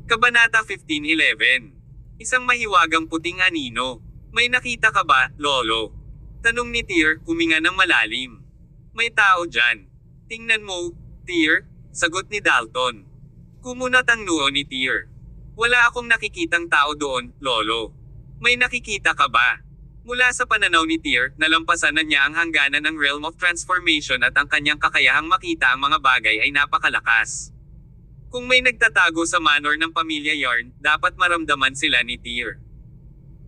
Kabanata 15:11. Isang mahiwagang puting anino. May nakita ka ba, Lolo? Tanong ni Tyr, huminga ng malalim. May tao dyan. Tingnan mo, Tyr, sagot ni Dalton. Kumunat ang noo ni Tyr. Wala akong nakikitang tao doon, Lolo. May nakikita ka ba? Mula sa pananaw ni Tyr, nalampasan na niya ang hangganan ng Realm of Transformation at ang kanyang kakayahang makita ang mga bagay ay napakalakas. Kung may nagtatago sa manor ng pamilya Yarn, dapat maramdaman sila ni Tyr.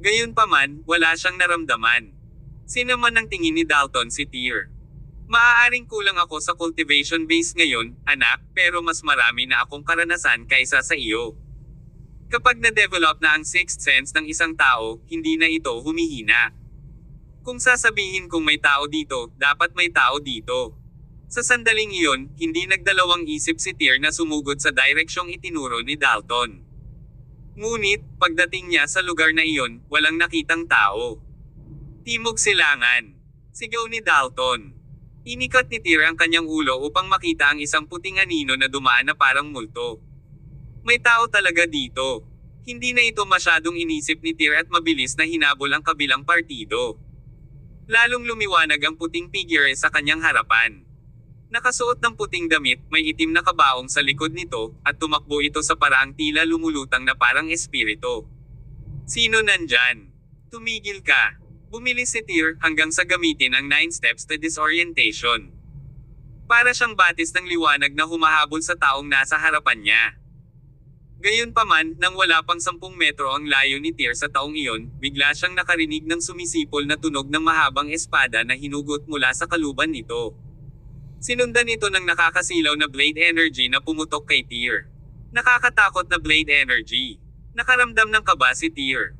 Gayunpaman, wala siyang naramdaman. Sinaman ng tingin ni Dalton si Tyr. Maaaring kulang ako sa cultivation base ngayon, anak, pero mas marami na akong karanasan kaysa sa iyo. Kapag na-develop na ang sixth sense ng isang tao, hindi na ito humihina. Kung sasabihin kung may tao dito, dapat may tao dito. Sa sandaling iyon, hindi nagdalawang isip si Tyr na sumugod sa direksyong itinuro ni Dalton. Ngunit, pagdating niya sa lugar na iyon, walang nakitang tao. Timog silangan. Sigaw ni Dalton. Inikat ni Tyr ang kanyang ulo upang makita ang isang puting anino na dumaan na parang multo. May tao talaga dito. Hindi na ito masyadong inisip ni Tyr at mabilis na hinabol ang kabilang partido. Lalong lumiwanag ang puting figure sa kanyang harapan. Nakasuot ng puting damit, may itim na kabaong sa likod nito, at tumakbo ito sa paraang tila lumulutang na parang espiritu. Sino nandyan? Tumigil ka. Bumilis si Tyr hanggang sa gamitin ang 9 steps to disorientation. Para siyang batis ng liwanag na humahabol sa taong nasa harapan niya. Gayunpaman, nang wala pang 10 metro ang layo ni Tyr sa taong iyon, bigla siyang nakarinig ng sumisipol na tunog ng mahabang espada na hinugot mula sa kaluban nito. Sinundan ito ng nakakasilaw na blade energy na pumutok kay Tyr. Nakakatakot na blade energy. Nakaramdam ng kaba si Tyr.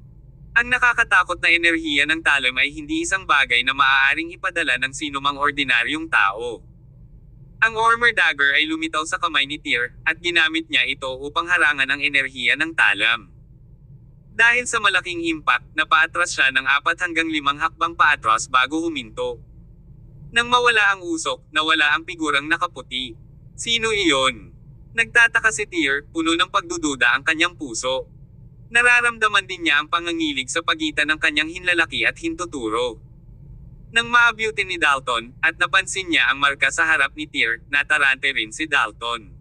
Ang nakakatakot na enerhiya ng talam ay hindi isang bagay na maaaring ipadala ng sinumang ordinaryong tao. Ang armor dagger ay lumitaw sa kamay ni Tyr, at ginamit niya ito upang harangan ang enerhiya ng talam. Dahil sa malaking impact, napaatras siya ng 4 hanggang 5 hakbang paatras bago huminto. Nang mawala ang usok, nawala ang figurang nakaputi. Sino iyon? Nagtataka si Tyr, puno ng pagdududa ang kanyang puso. Nararamdaman din niya ang pangangilig sa pagitan ng kanyang hinlalaki at hintuturo. Nang maabyutin ni Dalton, at napansin niya ang marka sa harap ni Tyr, natarante rin si Dalton.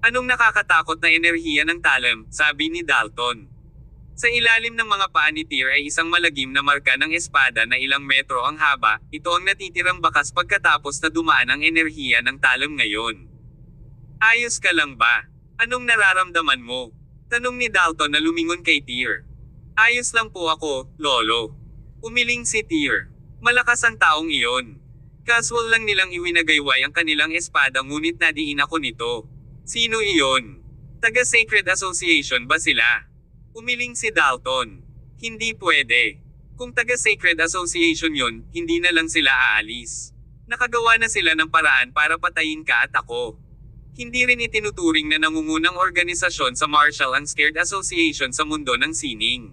Anong nakakatakot na enerhiya ng talam, sabi ni Dalton. Sa ilalim ng mga paa ni Tyr ay isang malagim na marka ng espada na ilang metro ang haba, ito ang natitirang bakas pagkatapos na dumaan ang enerhiya ng talam ngayon. Ayos ka lang ba? Anong nararamdaman mo? Tanong ni Dalton na lumingon kay Tyr. Ayos lang po ako, Lolo. Umiling si Tyr. Malakas ang taong iyon. Casual lang nilang iwinagayway ang kanilang espada ngunit nadiin ako nito. Sino iyon? Taga-Sacred Association ba sila? Umiling si Dalton. Hindi pwede. Kung taga-Sacred Association yon, hindi na lang sila aalis. Nakagawa na sila ng paraan para patayin ka at ako. Hindi rin itinuturing na nangungunang organisasyon sa Martial ang Scared Association sa mundo ng sining.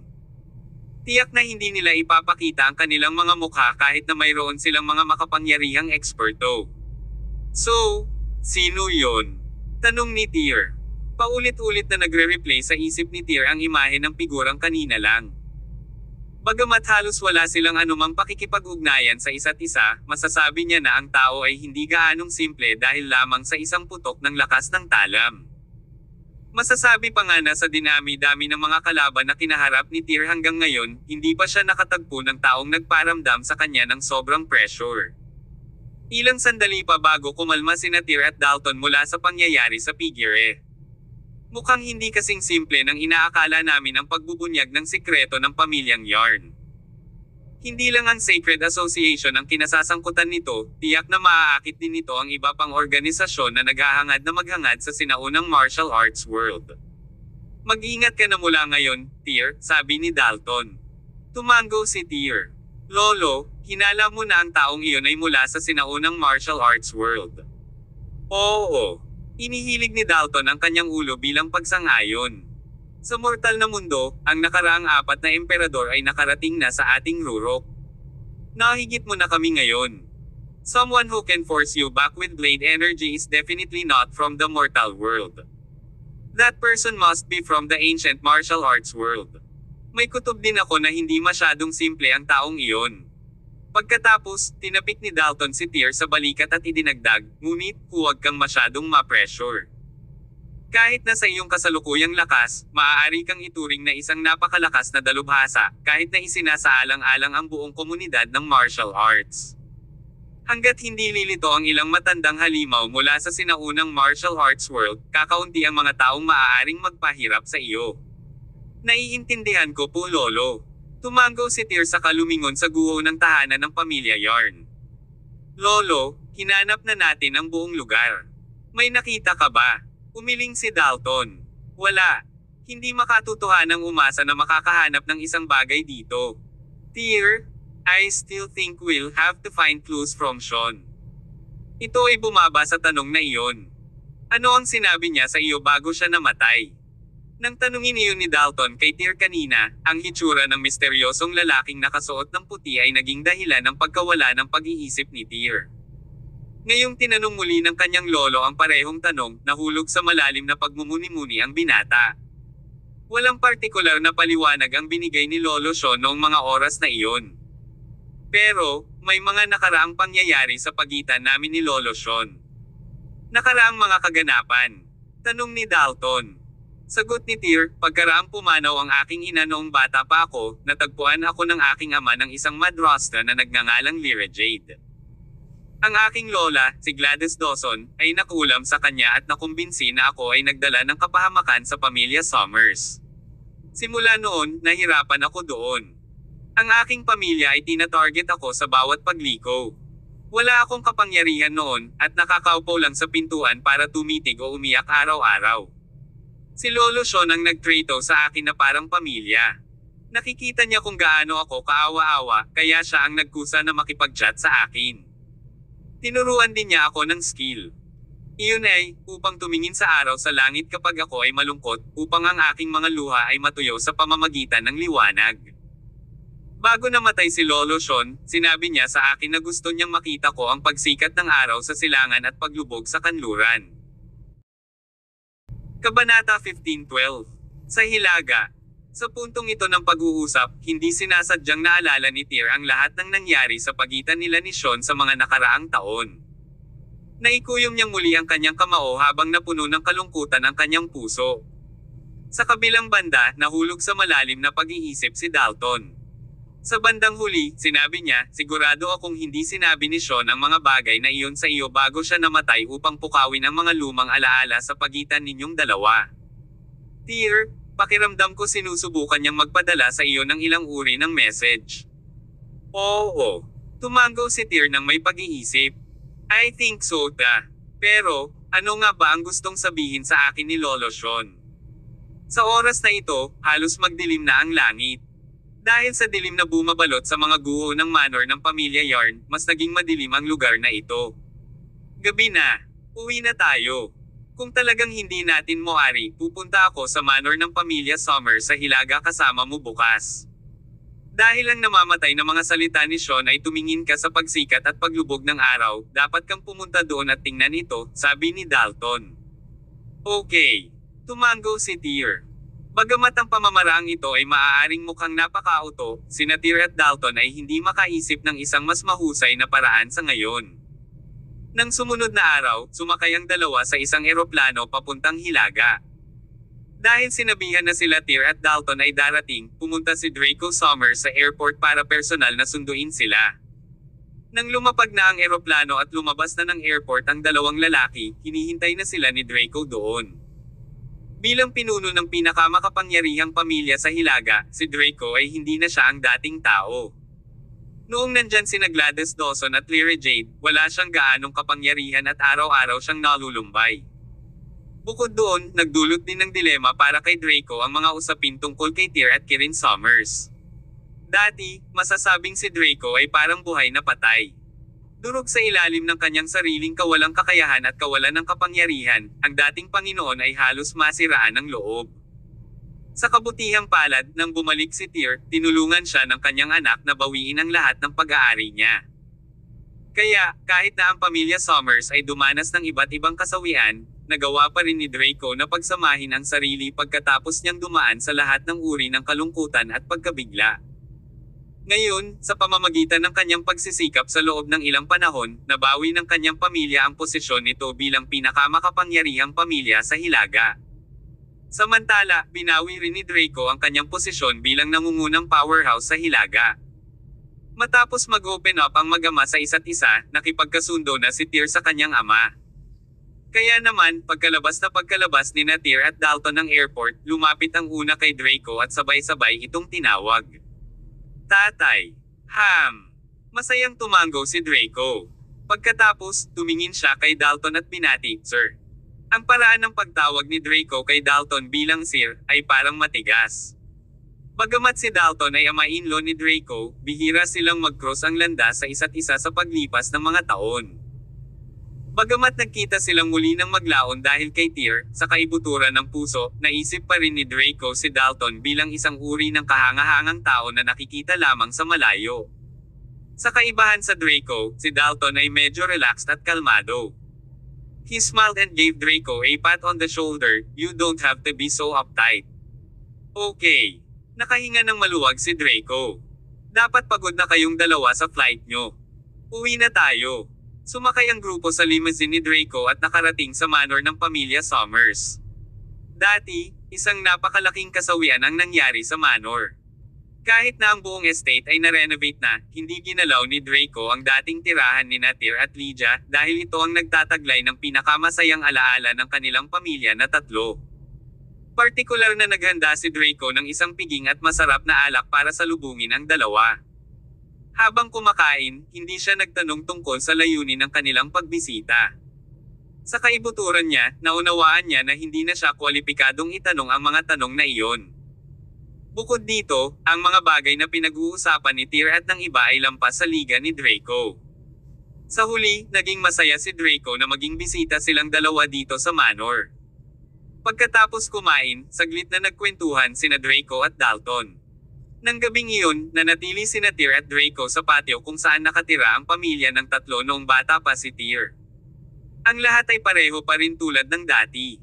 Tiyak na hindi nila ipapakita ang kanilang mga mukha kahit na mayroon silang mga makapangyarihang eksperto. So, sino yon? Tanong ni Tyr. Paulit-ulit na nagre-replay sa isip ni Tyr ang imahe ng figurang kanina lang. Bagamat halos wala silang anumang pakikipag-ugnayan sa isa't isa, masasabi niya na ang tao ay hindi gaanong simple dahil lamang sa isang putok ng lakas ng talam. Masasabi pa nga na sa dinami-dami ng mga kalaban na kinaharap ni Tyr hanggang ngayon, hindi pa siya nakatagpo ng taong nagparamdam sa kanya ng sobrang pressure. Ilang sandali pa bago kumalma sina Tyr at Dalton mula sa pangyayari sa figure. Mukhang hindi kasing simple ng inaakala namin ang pagbubunyag ng sikreto ng pamilyang Yarn. Hindi lang ang Sacred Association ang kinasasangkutan nito, tiyak na maaakit din nito ang iba pang organisasyon na naghahangad na maghangad sa sinaunang martial arts world. Mag-ingat ka na mula ngayon, Tyr, sabi ni Dalton. Tumango si Tyr. Lolo, hinala mo na ang taong iyon ay mula sa sinaunang martial arts world. Oo. Inihilig ni Dalton ang kanyang ulo bilang pagsang-ayon. Sa mortal na mundo, ang nakaraang 4 na emperador ay nakarating na sa ating rurok. Nahigit mo na kami ngayon. Someone who can force you back with blade energy is definitely not from the mortal world. That person must be from the ancient martial arts world. May kutob din ako na hindi masyadong simple ang taong iyon. Pagkatapos, tinapik ni Dalton si Tyr sa balikat at idinagdag, ngunit, huwag kang masyadong ma-pressure. Kahit na sa iyong kasalukuyang lakas, maaari kang ituring na isang napakalakas na dalubhasa, kahit na isinasaalang-alang ang buong komunidad ng martial arts. Hanggat hindi lilito ang ilang matandang halimaw mula sa sinaunang martial arts world, kakaunti ang mga taong maaaring magpahirap sa iyo. Naiintindihan ko po, Lolo. Tumango si Tyr sa kalumingon sa guho ng tahanan ng pamilya Yarn. Lolo, hinanap na natin ang buong lugar. May nakita ka ba? Umiling si Dalton. Wala. Hindi makatotohanang umasa na makakahanap ng isang bagay dito. Tyr, I still think we'll have to find clues from Sean. Ito ay bumaba sa tanong na iyon. Ano ang sinabi niya sa iyo bago siya namatay? Nang tanungin iyon ni Dalton kay Tyr kanina, ang hitsura ng misteryosong lalaking nakasuot ng puti ay naging dahilan ng pagkawala ng pag-iisip ni Tyr. Ngayong tinanong muli ng kanyang lolo ang parehong tanong, nahulog sa malalim na pagmumuni-muni ang binata. Walang partikular na paliwanag ang binigay ni Lolo Sean noong mga oras na iyon. Pero, may mga nakaraang pangyayari sa pagitan namin ni Lolo Sean. Nakaraang mga kaganapan. Tanong ni Dalton. Sagot ni Tyr, pagkaraang pumanaw ang aking ina noong bata pa ako, natagpuan ako ng aking ama ng isang madrasta na nagngangalang Lyra Jade. Ang aking lola, si Gladys Dawson, ay nakulam sa kanya at nakumbinsi na ako ay nagdala ng kapahamakan sa pamilya Summers. Simula noon, nahirapan ako doon. Ang aking pamilya ay tinatarget ako sa bawat pagliko. Wala akong kapangyarihan noon, at nakakaupo lang sa pintuan para tumitig o umiyak araw-araw. Si Lolo Sean ang nagtrato sa akin na parang pamilya. Nakikita niya kung gaano ako kaawa-awa, kaya siya ang nagkusa na makipag-chat sa akin. Tinuruan din niya ako ng skill. Iyon ay, upang tumingin sa araw sa langit kapag ako ay malungkot, upang ang aking mga luha ay matuyo sa pamamagitan ng liwanag. Bago namatay si Lolo Sean, sinabi niya sa akin na gusto niyang makita ko ang pagsikat ng araw sa silangan at paglubog sa kanluran. Kabanata 15:12. Sa Hilaga. Sa puntong ito ng pag-uusap, hindi sinasadyang naalala ni Tyr ang lahat ng nangyari sa pagitan nila ni Sean sa mga nakaraang taon. Naikuyom niyang muli ang kanyang kamao habang napuno ng kalungkutan ang kanyang puso. Sa kabilang banda, nahulog sa malalim na pag-iisip si Dalton. Sa bandang huli, sinabi niya, sigurado akong hindi sinabi ni Sean ang mga bagay na iyon sa iyo bago siya namatay upang pukawin ang mga lumang alaala sa pagitan ninyong dalawa. Tyr, pakiramdam ko sinusubukan niyang magpadala sa iyo ng ilang uri ng message. Oo. Tumango si Tyr ng may pag-iisip. I think so da. Pero, ano nga ba ang gustong sabihin sa akin ni Lolo Sean? Sa oras na ito, halos magdilim na ang langit. Dahil sa dilim na bumabalot sa mga guho ng manor ng pamilya Yarn, mas naging madilim ang lugar na ito. Gabi na. Uwi na tayo. Kung talagang hindi natin moari, pupunta ako sa manor ng pamilya Summer sa Hilaga kasama mo bukas. Dahil ang namamatay na mga salita ni Sean ay tumingin ka sa pagsikat at paglubog ng araw, dapat kang pumunta doon at tingnan ito, sabi ni Dalton. Okay. Tumango si Tyr. Bagamat ang pamamaraang ito ay maaaring mukhang napakauto, sina Tyr at Dalton ay hindi makaisip ng isang mas mahusay na paraan sa ngayon. Nang sumunod na araw, sumakay ang dalawa sa isang eroplano papuntang Hilaga. Dahil sinabihan na sila Tyr at Dalton ay darating, pumunta si Draco Summers sa airport para personal na sunduin sila. Nang lumapag na ang eroplano at lumabas na ng airport ang dalawang lalaki, hinihintay na sila ni Draco doon. Bilang pinuno ng pinakamakapangyarihang pamilya sa Hilaga, si Draco ay hindi na siya ang dating tao. Noong nandyan sina Gladys Dawson at Lyra Jade, wala siyang gaanong kapangyarihan at araw-araw siyang nalulumbay. Bukod doon, nagdulot din ng dilema para kay Draco ang mga usapin tungkol kay Tyr at Kirin Summers. Dati, masasabing si Draco ay parang buhay na patay. Durog sa ilalim ng kanyang sariling kawalang kakayahan at kawalan ng kapangyarihan, ang dating Panginoon ay halos masiraan ng loob. Sa kabutihang palad, nang bumalik si Tyr, tinulungan siya ng kanyang anak na bawiin ang lahat ng pag-aari niya. Kaya, kahit na ang pamilya Summers ay dumanas ng iba't ibang kasawian, nagawa pa rin ni Draco na pagsamahin ang sarili pagkatapos niyang dumaan sa lahat ng uri ng kalungkutan at pagkabigla. Ngayon, sa pamamagitan ng kanyang pagsisikap sa loob ng ilang panahon, nabawi ng kanyang pamilya ang posisyon nito bilang pinakamakapangyarihang pamilya sa Hilaga. Samantala, binawi rin ni Draco ang kanyang posisyon bilang nangungunang powerhouse sa Hilaga. Matapos mag-open up ang mag-ama sa isa't isa, nakipagkasundo na si Tyr sa kanyang ama. Kaya naman, pagkalabas ni Tyr at Dalton ng airport, lumapit ang una kay Draco at sabay-sabay itong tinawag. Tatay. Ham. Masayang tumango si Draco. Pagkatapos, tumingin siya kay Dalton at binati, Sir. Ang paraan ng pagtawag ni Draco kay Dalton bilang Sir, ay parang matigas. Bagamat si Dalton ay ama-in-law ni Draco, bihira silang mag-cross ang landas sa isa't isa sa paglipas ng mga taon. Bagamat nagkita silang muli ng maglaon dahil kay Tyr, sa kaibuturan ng puso, naisip pa rin ni Draco si Dalton bilang isang uri ng kahangahangang tao na nakikita lamang sa malayo. Sa kaibahan sa Draco, si Dalton ay medyo relaxed at kalmado. He smiled and gave Draco a pat on the shoulder, "You don't have to be so uptight." Okay. Nakahinga ng maluwag si Draco. Dapat pagod na kayong dalawa sa flight nyo. Uwi na tayo. Sumakay ang grupo sa limousine ni Draco at nakarating sa manor ng pamilya Summers. Dati, isang napakalaking kasawian ang nangyari sa manor. Kahit na ang buong estate ay na-renovate na, hindi ginalaw ni Draco ang dating tirahan ni Tyr at Lydia dahil ito ang nagtataglay ng pinakamasayang alaala ng kanilang pamilya na tatlo. Partikular na naghanda si Draco ng isang piging at masarap na alak para salubungin ang dalawa. Habang kumakain, hindi siya nagtanong tungkol sa layunin ng kanilang pagbisita. Sa kaibuturan niya, naunawaan niya na hindi na siya kwalipikadong itanong ang mga tanong na iyon. Bukod dito, ang mga bagay na pinag-uusapan ni Tyr at ng iba ay lampas sa liga ni Draco. Sa huli, naging masaya si Draco na maging bisita silang dalawa dito sa manor. Pagkatapos kumain, saglit na nagkwentuhan sina Draco at Dalton. Nang gabing iyon, nanatili sina Tyr at Draco sa patio kung saan nakatira ang pamilya ng tatlo noong bata pa si Tyr. Ang lahat ay pareho pa rin tulad ng dati.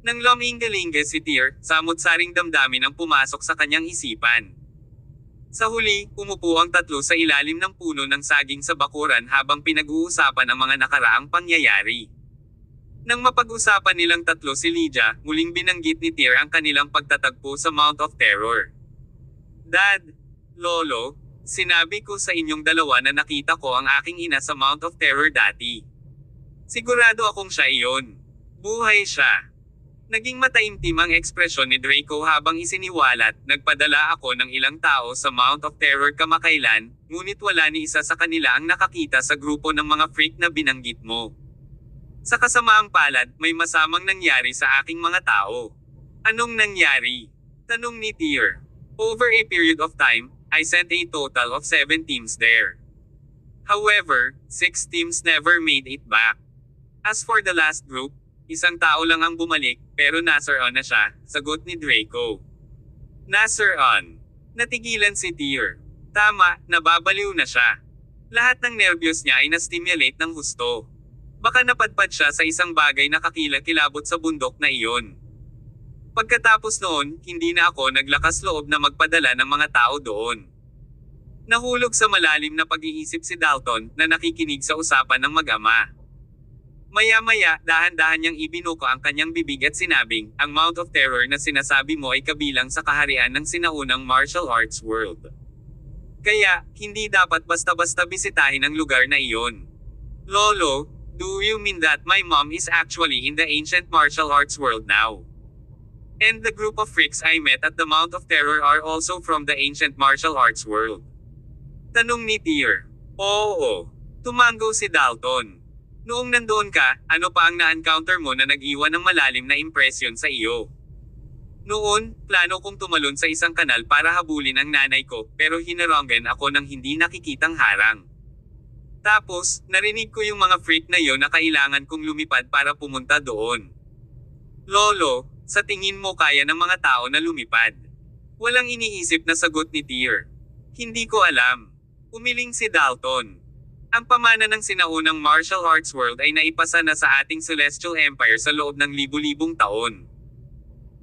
Nang luminggalinga si Tyr, samot-saring damdamin ang pumasok sa kanyang isipan. Sa huli, umupo ang tatlo sa ilalim ng puno ng saging sa bakuran habang pinag-uusapan ang mga nakaraang pangyayari. Nang mapag-usapan nilang tatlo si Lydia, muling binanggit ni Tyr ang kanilang pagtatagpo sa Mount of Terror. Dad, Lolo, sinabi ko sa inyong dalawa na nakita ko ang aking ina sa Mount of Terror dati. Sigurado akong siya iyon. Buhay siya. Naging mataimtim ang ekspresyon ni Draco habang isiniwalat, nagpadala ako ng ilang tao sa Mount of Terror kamakailan, ngunit wala ni isa sa kanila ang nakakita sa grupo ng mga freak na binanggit mo. Sa kasamaang palad, may masamang nangyari sa aking mga tao. Anong nangyari? Tanong ni Tyr. Over a period of time, I sent a total of 7 teams there. However, 6 teams never made it back. As for the last group, isang tao lang ang bumalik, pero nasir-on na siya, sagot ni Draco. Nasir-on. Natigilan si Tyr. Tama, nababaliw na siya. Lahat ng nervyos niya ay na-stimulate ng husto. Baka napadpad siya sa isang bagay na kakilakilabot sa bundok na iyon. Pagkatapos noon, hindi na ako naglakas loob na magpadala ng mga tao doon. Nahulog sa malalim na pag-iisip si Dalton na nakikinig sa usapan ng mag-ama. Maya-maya, dahan-dahan niyang ibinuko ang kanyang bibig at sinabing, ang Mount of Terror na sinasabi mo ay kabilang sa kaharian ng sinaunang martial arts world. Kaya, hindi dapat basta-basta bisitahin ang lugar na iyon. Lolo, do you mean that my mom is actually in the ancient martial arts world now? And the group of freaks I met at the Mount of Terror are also from the ancient martial arts world? Tanong ni Tyr. Oo. Tumango si Dalton. Noong nandoon ka, ano pa ang na-encounter mo na nag-iwan ng malalim na impresyon sa iyo? Noon, plano kong tumalon sa isang kanal para habulin ang nanay ko, pero hinaranggan ako ng hindi nakikitang harang. Tapos, narinig ko yung mga freak na yon na kailangan kong lumipad para pumunta doon. Lolo, sa tingin mo kaya ng mga tao na lumipad? Walang iniisip na sagot ni Tyr. Hindi ko alam. Umiling si Dalton. Ang pamana ng sinaunang martial arts world ay naipasa na sa ating Celestial Empire sa loob ng libu-libong taon.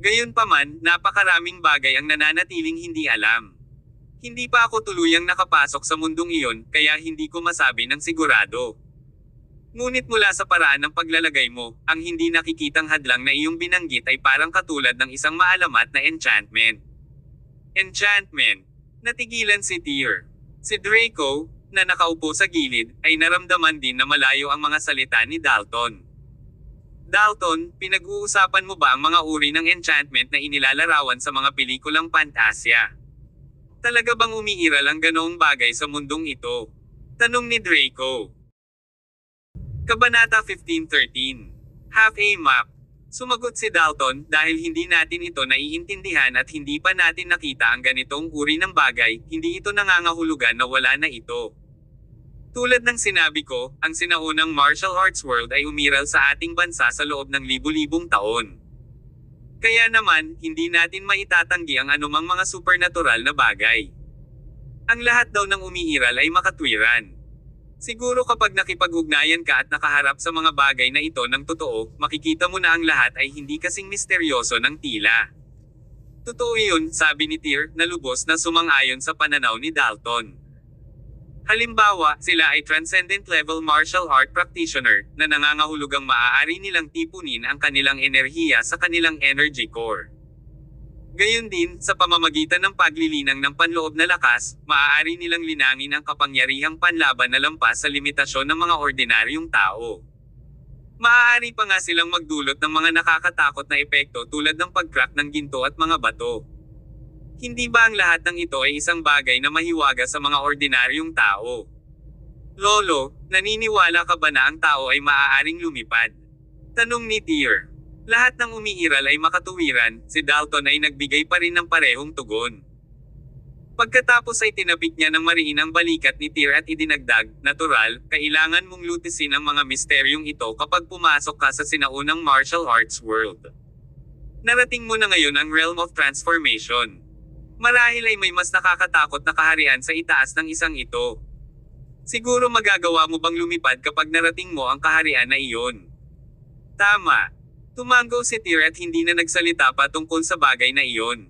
Gayunpaman, napakaraming bagay ang nananatiling hindi alam. Hindi pa ako tuluyang nakapasok sa mundong iyon, kaya hindi ko masabi ng sigurado. Ngunit mula sa paraan ng paglalagay mo, ang hindi nakikitang hadlang na iyong binanggit ay parang katulad ng isang maalamat na enchantment. Enchantment. Natigilan si Tyr. Si Draco, na nakaupo sa gilid, ay naramdaman din na malayo ang mga salita ni Dalton. Dalton, pinag-uusapan mo ba ang mga uri ng enchantment na inilalarawan sa mga pelikulang pantasya? Talaga bang umiiral ang ganoong bagay sa mundong ito? Tanong ni Draco. Kabanata 15:13. Half a map. Sumagot si Dalton, dahil hindi natin ito naiintindihan at hindi pa natin nakita ang ganitong uri ng bagay, hindi ito nangangahulugan na wala na ito. Tulad ng sinabi ko, ang sinaunang martial arts world ay umiral sa ating bansa sa loob ng libu-libong taon. Kaya naman, hindi natin maitatanggi ang anumang mga supernatural na bagay. Ang lahat daw ng umiiral ay makatwiran. Siguro kapag nakipag-ugnayan ka at nakaharap sa mga bagay na ito ng totoo, makikita mo na ang lahat ay hindi kasing misteryoso ng tila. Totoo iyon, sabi ni Tyr, na lubos na sumang-ayon sa pananaw ni Dalton. Halimbawa, sila ay transcendent level martial art practitioner, na nangangahulugang maaari nilang tipunin ang kanilang enerhiya sa kanilang energy core. Gayon din, sa pamamagitan ng paglilinang ng panloob na lakas, maaari nilang linangin ang kapangyarihang panlaban na lampas sa limitasyon ng mga ordinaryong tao. Maaari pa nga silang magdulot ng mga nakakatakot na epekto tulad ng pag-crack ng ginto at mga bato. Hindi ba ang lahat ng ito ay isang bagay na mahiwaga sa mga ordinaryong tao? Lolo, naniniwala ka ba na ang tao ay maaaring lumipad? Tanong ni Tyr. Lahat ng umiiral ay makatuwiran, si Dalton ay nagbigay pa rin ng parehong tugon. Pagkatapos ay tinapik niya ng mariin ang balikat ni Tyr at idinagdag, natural, kailangan mong lutisin ang mga misteryong ito kapag pumasok ka sa sinaunang martial arts world. Narating mo na ngayon ang realm of transformation. Marahil ay may mas nakakatakot na kaharian sa itaas ng isang ito. Siguro magagawa mo bang lumipad kapag narating mo ang kaharian na iyon? Tama. Tumango si Tyr at hindi na nagsalita pa tungkol sa bagay na iyon.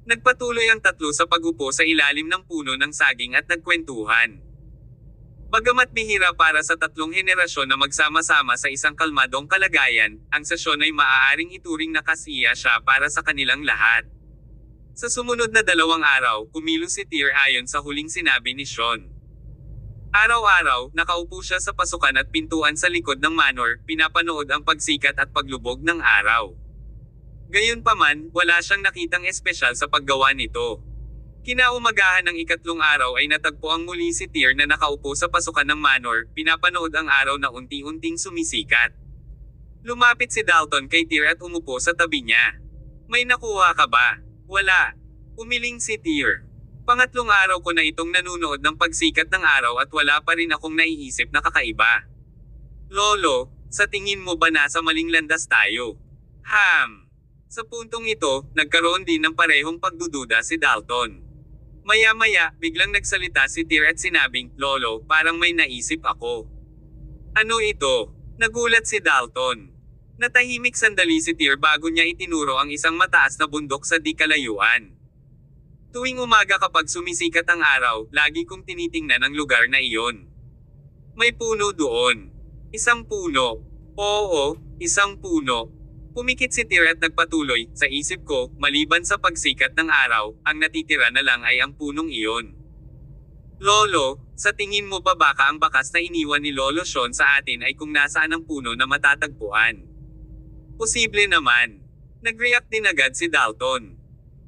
Nagpatuloy ang tatlo sa pagupo sa ilalim ng puno ng saging at nagkwentuhan. Bagamat bihira para sa tatlong henerasyon na magsama-sama sa isang kalmadong kalagayan, ang sesyon ay maaaring ituring na kasiya siya para sa kanilang lahat. Sa sumunod na 2 araw, kumilos si Tyr ayon sa huling sinabi ni Sean. Araw-araw, nakaupo siya sa pasukan at pintuan sa likod ng manor, pinapanood ang pagsikat at paglubog ng araw. Gayunpaman, wala siyang nakitang espesyal sa paggawa nito. Kinaumagahan ng 3 araw ay natagpuang muli si Tyr na nakaupo sa pasukan ng manor, pinapanood ang araw na unti-unting sumisikat. Lumapit si Dalton kay Tyr at umupo sa tabi niya. May nakuha ka ba? Wala. Umiling si Tyr. Pangatlong araw ko na itong nanunood ng pagsikat ng araw at wala pa rin akong naiisip na kakaiba. Lolo, sa tingin mo ba nasa maling landas tayo? Sa puntong ito, nagkaroon din ng parehong pagdududa si Dalton. Maya-maya, biglang nagsalita si Tyr at sinabing, Lolo, parang may naisip ako. Ano ito? Nagulat si Dalton. Natahimik sandali si Tyr bago niya itinuro ang isang mataas na bundok sa di kalayuan. Tuwing umaga kapag sumisikat ang araw, lagi kong tinitingnan ang lugar na iyon. May puno doon. Isang puno. Oo, isang puno. Pumikit si Tyr at nagpatuloy, sa isip ko, maliban sa pagsikat ng araw, ang natitira na lang ay ang punong iyon. Lolo, sa tingin mo ba baka ang bakas na iniwan ni Lolo Sean sa atin ay kung nasaan ang puno na matatagpuan? Posible naman. Nag-react din agad si Dalton.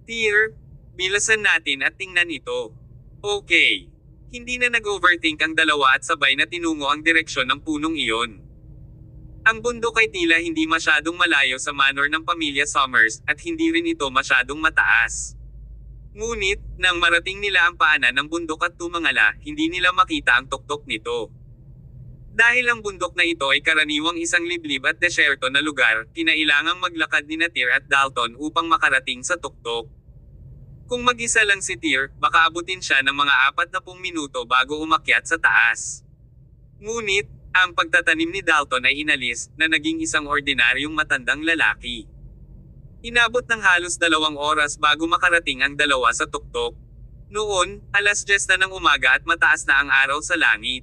Tyr, bilasan natin at tingnan ito. Okay. Hindi na nag-overthink ang dalawa at sabay na tinungo ang direksyon ng punong iyon. Ang bundok ay tila hindi masyadong malayo sa manor ng pamilya Summers at hindi rin ito masyadong mataas. Ngunit, nang marating nila ang paanan ng bundok at tumangala, hindi nila makita ang tuktok nito. Dahil ang bundok na ito ay karaniwang isang liblib at desyerto na lugar, kinailangang maglakad ni Tyr at Dalton upang makarating sa tuktok. Kung mag-isa lang si Tyr, baka abutin siya ng mga 40 minuto bago umakyat sa taas. Ngunit, ang pagtatanim ni Dalton ay inalis na naging isang ordinaryong matandang lalaki. Inabot ng halos 2 oras bago makarating ang dalawa sa tuktok. Noon, alas 10 na ng umaga at mataas na ang araw sa langit.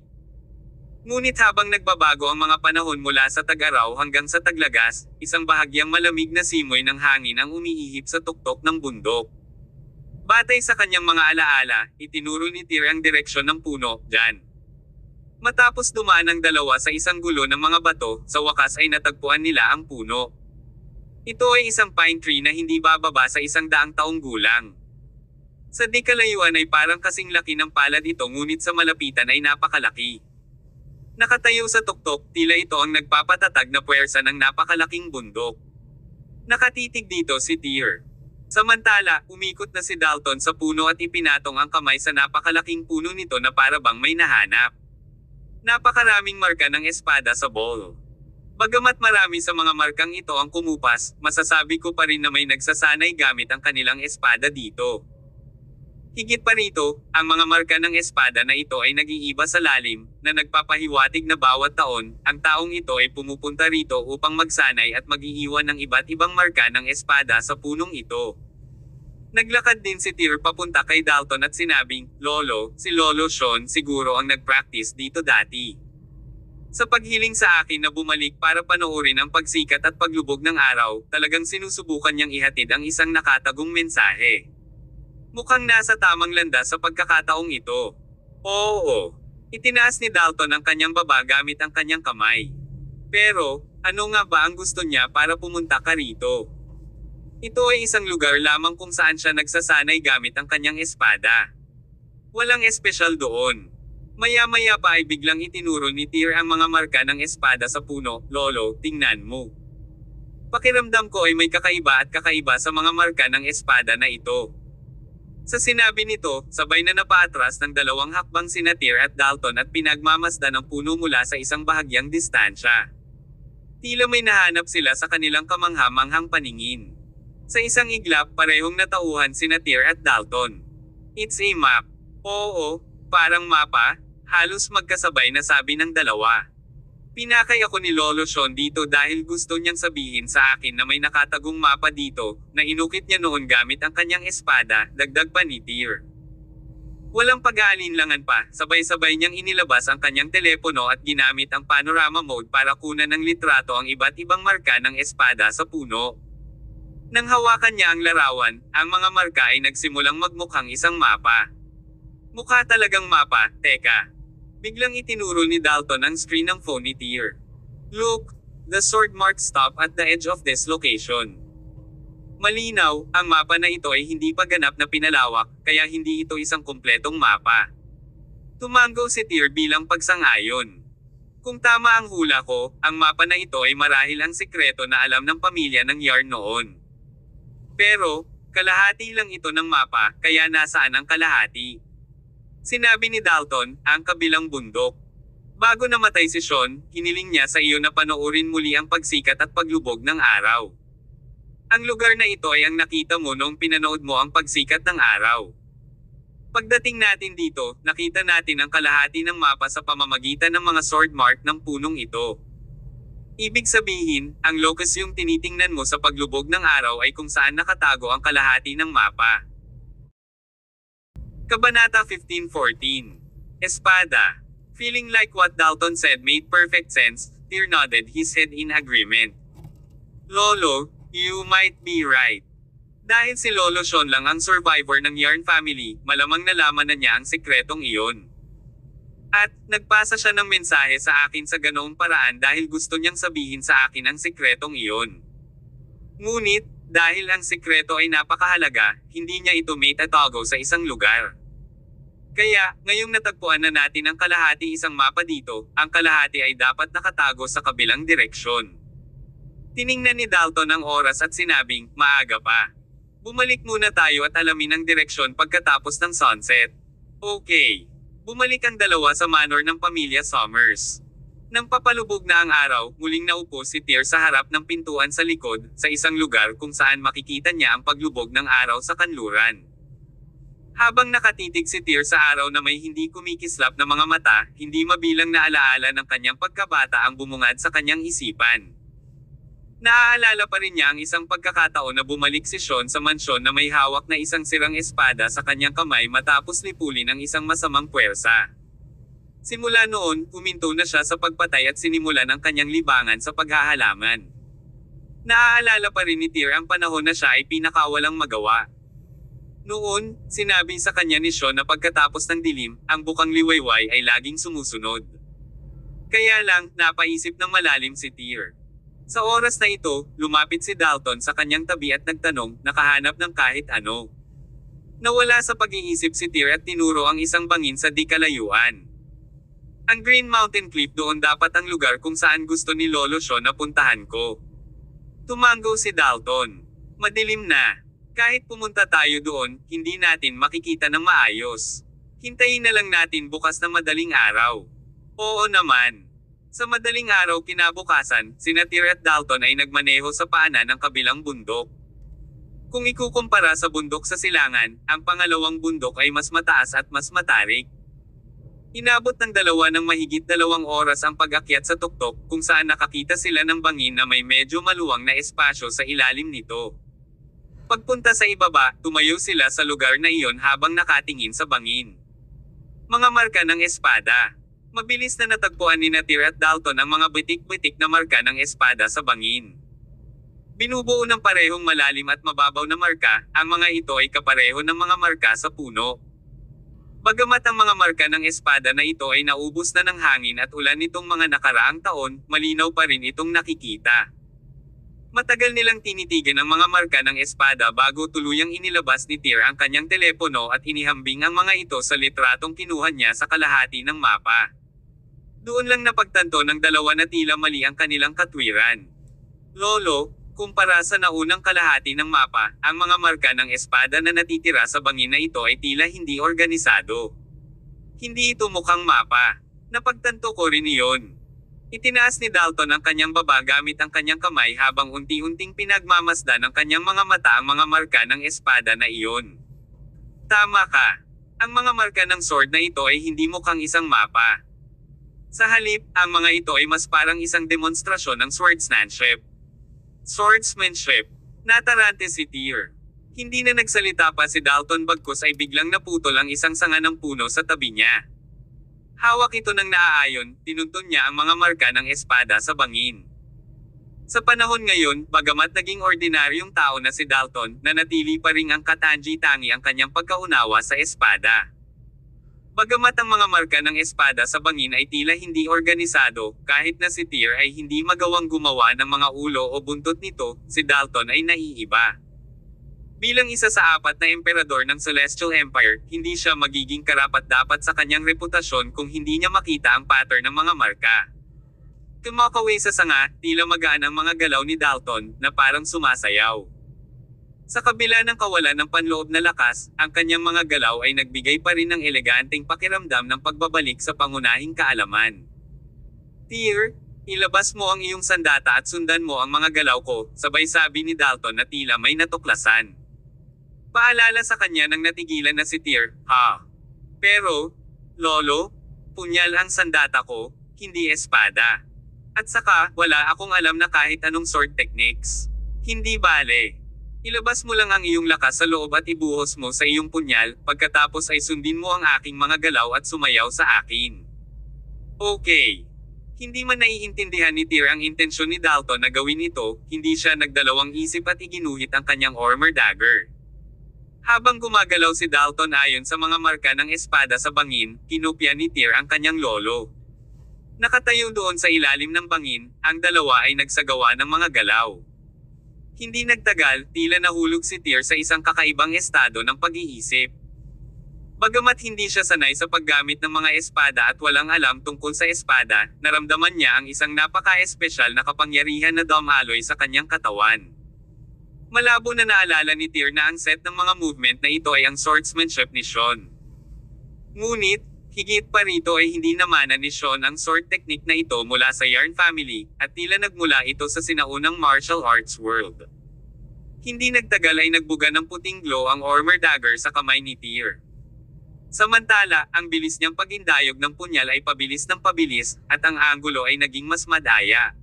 Ngunit habang nagbabago ang mga panahon mula sa tag-araw hanggang sa taglagas, isang bahagyang malamig na simoy ng hangin ang umiihip sa tuktok ng bundok. Batay sa kanyang mga alaala, itinuro ni Tyr ang direksyon ng puno, dyan. Matapos dumaan ang dalawa sa isang gulo ng mga bato, sa wakas ay natagpuan nila ang puno. Ito ay isang pine tree na hindi bababa sa 100 taong gulang. Sa di kalayuan ay parang kasing laki ng palad ito ngunit sa malapitan ay napakalaki. Nakatayo sa tuktok, tila ito ang nagpapatatag na puwersa ng napakalaking bundok. Nakatitig dito si Tyr. Samantala, umikot na si Dalton sa puno at ipinatong ang kamay sa napakalaking puno nito na para bang may nahanap. Napakaraming marka ng espada sa ball. Bagamat marami sa mga markang ito ang kumupas, masasabi ko pa rin na may nagsasanay gamit ang kanilang espada dito. Higit pa rito, ang mga marka ng espada na ito ay nag-iiba sa lalim, na nagpapahiwatig na bawat taon, ang taong ito ay pumupunta rito upang magsanay at mag-iiwan ng iba't ibang marka ng espada sa punong ito. Naglakad din si Tyr papunta kay Dalton at sinabing, "Lolo, si Lolo Sean siguro ang nag-practice dito dati." Sa paghiling sa akin na bumalik para panoorin ang pagsikat at paglubog ng araw, talagang sinusubukan niyang ihatid ang isang nakatagong mensahe. Mukhang nasa tamang landas sa pagkakataong ito. Oo. Itinaas ni Dalton ang kanyang baba gamit ang kanyang kamay. Pero, ano nga ba ang gusto niya para pumunta ka rito? Ito ay isang lugar lamang kung saan siya nagsasanay gamit ang kanyang espada. Walang espesyal doon. Maya-maya pa ay biglang itinuro ni Tyr ang mga marka ng espada sa puno. "Lolo, tingnan mo. Pakiramdam ko ay may kakaiba at kakaiba sa mga marka ng espada na ito." Sa sinabi nito, sabay na napaatras ng 2 hakbang sina Tyr at Dalton at pinagmamasdan ang puno mula sa isang bahagyang distansya. Tila may nahanap sila sa kanilang kamangha-manghang paningin. Sa isang iglap, parehong natauhan sina Tyr at Dalton. "It's a map." "Oo, parang mapa," halos magkasabay na sabi ng dalawa. "Pinakay ako ni Lolo Sean dito dahil gusto niyang sabihin sa akin na may nakatagong mapa dito, na inukit niya noon gamit ang kanyang espada," dagdag pa ni Tyr. Walang pag-aalinlangan pa, sabay-sabay niyang inilabas ang kanyang telepono at ginamit ang panorama mode para kunan ng litrato ang iba't ibang marka ng espada sa puno. Nang hawakan niya ang larawan, ang mga marka ay nagsimulang magmukhang isang mapa. Mukha talagang mapa, teka. Biglang itinuro ni Dalton ang screen ng phone ni Tyr. "Look, the sword marks stop at the edge of this location." Malinaw, ang mapa na ito ay hindi pa ganap na pinalawak, kaya hindi ito isang kumpletong mapa. Tumango si Tyr bilang pagsang-ayon. Kung tama ang hula ko, ang mapa na ito ay marahil ang sikreto na alam ng pamilya ng Yarn noon. Pero, kalahati lang ito ng mapa, kaya nasaan ang kalahati? Sinabi ni Dalton, "Ang kabilang bundok." Bago namatay si Sean, hiniling niya sa iyo na panoorin muli ang pagsikat at paglubog ng araw. Ang lugar na ito ay ang nakita mo noong pinanood mo ang pagsikat ng araw. Pagdating natin dito, nakita natin ang kalahati ng mapa sa pamamagitan ng mga sword mark ng punong ito. Ibig sabihin, ang locus yung tinitingnan mo sa paglubog ng araw ay kung saan nakatago ang kalahati ng mapa. Kabanata 15:14. Espada. Feeling like what Dalton said made perfect sense, Tyr nodded his head in agreement. "Lolo, you might be right. Dahil si Lolo Sean lang ang survivor ng Yarn family, malamang nalaman na niya ang sikretong iyon. At, nagpasa siya ng mensahe sa akin sa ganoong paraan dahil gusto niyang sabihin sa akin ang sikretong iyon. Ngunit, dahil ang sikreto ay napakahalaga, hindi niya ito maitatago sa isang lugar. Kaya, ngayong natagpuan na natin ang kalahati isang mapa dito, ang kalahati ay dapat nakatago sa kabilang direksyon." Tiningnan ni Dalton ang oras at sinabing, "Maaga pa. Bumalik muna tayo at alamin ang direksyon pagkatapos ng sunset." Okay. Bumalik ang dalawa sa manor ng pamilya Summers. Nang papalubog na ang araw, muling naupo si Tyr sa harap ng pintuan sa likod, sa isang lugar kung saan makikita niya ang paglubog ng araw sa kanluran. Habang nakatitig si Tyr sa araw na may hindi kumikislap na mga mata, hindi mabilang na alaala ng kanyang pagkabata ang bumungad sa kanyang isipan. Naaalala pa rin niya ang isang pagkakataon na bumalik si Sean sa mansyon na may hawak na isang sirang espada sa kanyang kamay matapos lipulin ng isang masamang puwersa. Simula noon, huminto na siya sa pagpatay at sinimulan ang kanyang libangan sa paghahalaman. Naaalala pa rin ni Tyr ang panahon na siya ay pinakawalang magawa. Noon, sinabi sa kanya ni Sean na pagkatapos ng dilim, ang bukang liwayway ay laging sumusunod. Kaya lang, napaisip ng malalim si Tyr. Sa oras na ito, lumapit si Dalton sa kanyang tabi at nagtanong, nakahanap ng kahit ano. Nawala sa pag-iisip si Tyr at tinuro ang isang bangin sa di kalayuan. Ang Green Mountain Cliff, doon dapat ang lugar kung saan gusto ni Lolo Sean na puntahan ko. Tumango si Dalton. Madilim na. Kahit pumunta tayo doon, hindi natin makikita ng maayos. Hintayin na lang natin bukas na madaling araw. Oo naman. Sa madaling araw kinabukasan, sina Tyr at Dalton ay nagmaneho sa paanan ng kabilang bundok. Kung ikukumpara sa bundok sa silangan, ang pangalawang bundok ay mas mataas at mas matarik. Inabot ng dalawa ng mahigit 2 oras ang pag-akyat sa tuktok, kung saan nakakita sila ng bangin na may medyo maluwang na espasyo sa ilalim nito. Pagpunta sa ibaba, tumayo sila sa lugar na iyon habang nakatingin sa bangin. Mga marka ng espada. Mabilis na natagpuan ni Tyr at Dalton ang mga bitik-bitik na marka ng espada sa bangin. Binubuo ng parehong malalim at mababaw na marka, ang mga ito ay kapareho ng mga marka sa puno. Bagamat ang mga marka ng espada na ito ay naubos na ng hangin at ulan nitong mga nakaraang taon, malinaw pa rin itong nakikita. Matagal nilang tinitigan ang mga marka ng espada bago tuluyang inilabas ni Tyr ang kanyang telepono at inihambing ang mga ito sa litratong kinuha niya sa kalahati ng mapa. Doon lang napagtanto ng dalawa na tila mali ang kanilang katwiran. Lolo, kumpara sa naunang kalahati ng mapa, ang mga marka ng espada na natitira sa bangin na ito ay tila hindi organisado. Hindi ito mukhang mapa. Napagtanto ko rin iyon. Itinaas ni Dalton ang kanyang baba gamit ang kanyang kamay habang unti-unting pinagmamasdan ng kanyang mga mata ang mga marka ng espada na iyon. Tama ka. Ang mga marka ng sword na ito ay hindi mukhang isang mapa. Sa halip, ang mga ito ay mas parang isang demonstrasyon ng swordsmanship. Swordsmanship. Natarante si Tyr. Hindi na nagsalita pa si Dalton bagkus ay biglang naputol ang isang sanga ng puno sa tabi niya. Hawak ito ng naaayon, tinuntun niya ang mga marka ng espada sa bangin. Sa panahon ngayon, bagamat naging ordinaryong tao na si Dalton, nanatili pa ring ang katangi-tangi ang kanyang pagkaunawa sa espada. Bagamat ang mga marka ng espada sa bangin ay tila hindi organisado, kahit na si Tyr ay hindi magawang gumawa ng mga ulo o buntot nito, si Dalton ay naiiba. Bilang isa sa 4 na emperador ng Celestial Empire, hindi siya magiging karapat-dapat sa kanyang reputasyon kung hindi niya makita ang pattern ng mga marka. Kumakaway sa sanga, tila magaan ang mga galaw ni Dalton, na parang sumasayaw. Sa kabila ng kawalan ng panloob na lakas, ang kanyang mga galaw ay nagbigay pa rin ng eleganteng pakiramdam ng pagbabalik sa pangunahing kaalaman. Tyr, ilabas mo ang iyong sandata at sundan mo ang mga galaw ko, sabay sabi ni Dalton na tila may natuklasan. Paalala sa kanya nang natigilan na si Tyr, ha? Pero, Lolo, punyal ang sandata ko, hindi espada. At saka, wala akong alam na kahit anong sword techniques. Hindi bale. Ilabas mo lang ang iyong lakas sa loob at ibuhos mo sa iyong punyal, pagkatapos ay sundin mo ang aking mga galaw at sumayaw sa akin. Okay. Hindi man naiintindihan ni Tyr ang intensyon ni Dalton na gawin ito, hindi siya nagdalawang isip at iginuhit ang kanyang armor dagger. Habang gumagalaw si Dalton ayon sa mga marka ng espada sa bangin, kinopya ni Tyr ang kanyang lolo. Nakatayo doon sa ilalim ng bangin, ang dalawa ay nagsagawa ng mga galaw. Hindi nagtagal, tila nahulog si Tyr sa isang kakaibang estado ng pag-iisip. Bagamat hindi siya sanay sa paggamit ng mga espada at walang alam tungkol sa espada, naramdaman niya ang isang napaka-espesyal na kapangyarihan na dumaloy sa kanyang katawan. Malabo na naalala ni Tyr na ang set ng mga movement na ito ay ang swordsmanship ni Sean. Ngunit, higit pa rito ay hindi namana ni Sean ang sword technique na ito mula sa Yarn family, at tila nagmula ito sa sinaunang martial arts world. Hindi nagtagal ay nagbuga ng puting glow ang armor dagger sa kamay ni Tyr. Samantala, ang bilis niyang pagindayog ng punyal ay pabilis ng pabilis, at ang anggulo ay naging mas madaya.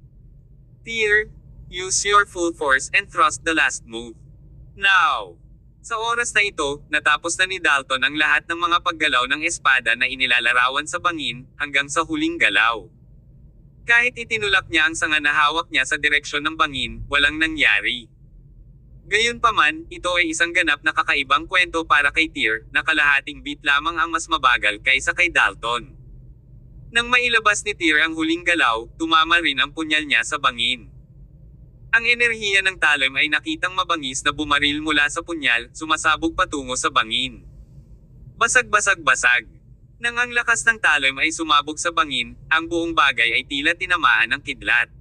Tyr, use your full force and thrust the last move. Now! Sa oras na ito, natapos na ni Dalton ang lahat ng mga paggalaw ng espada na inilalarawan sa bangin, hanggang sa huling galaw. Kahit itinulak niya ang sanga na hawak niya sa direksyon ng bangin, walang nangyari. Gayunpaman, ito ay isang ganap na kakaibang kwento para kay Tyr, na kalahating beat lamang ang mas mabagal kaysa kay Dalton. Nang mailabas ni Tyr ang huling galaw, tumama rin ang punyal niya sa bangin. Ang enerhiya ng Talon ay nakitang mabangis na bumaril mula sa punyal, sumasabog patungo sa bangin. Basag-basag-basag. Nang ang lakas ng Talon ay sumabog sa bangin, ang buong bagay ay tila tinamaan ng kidlat.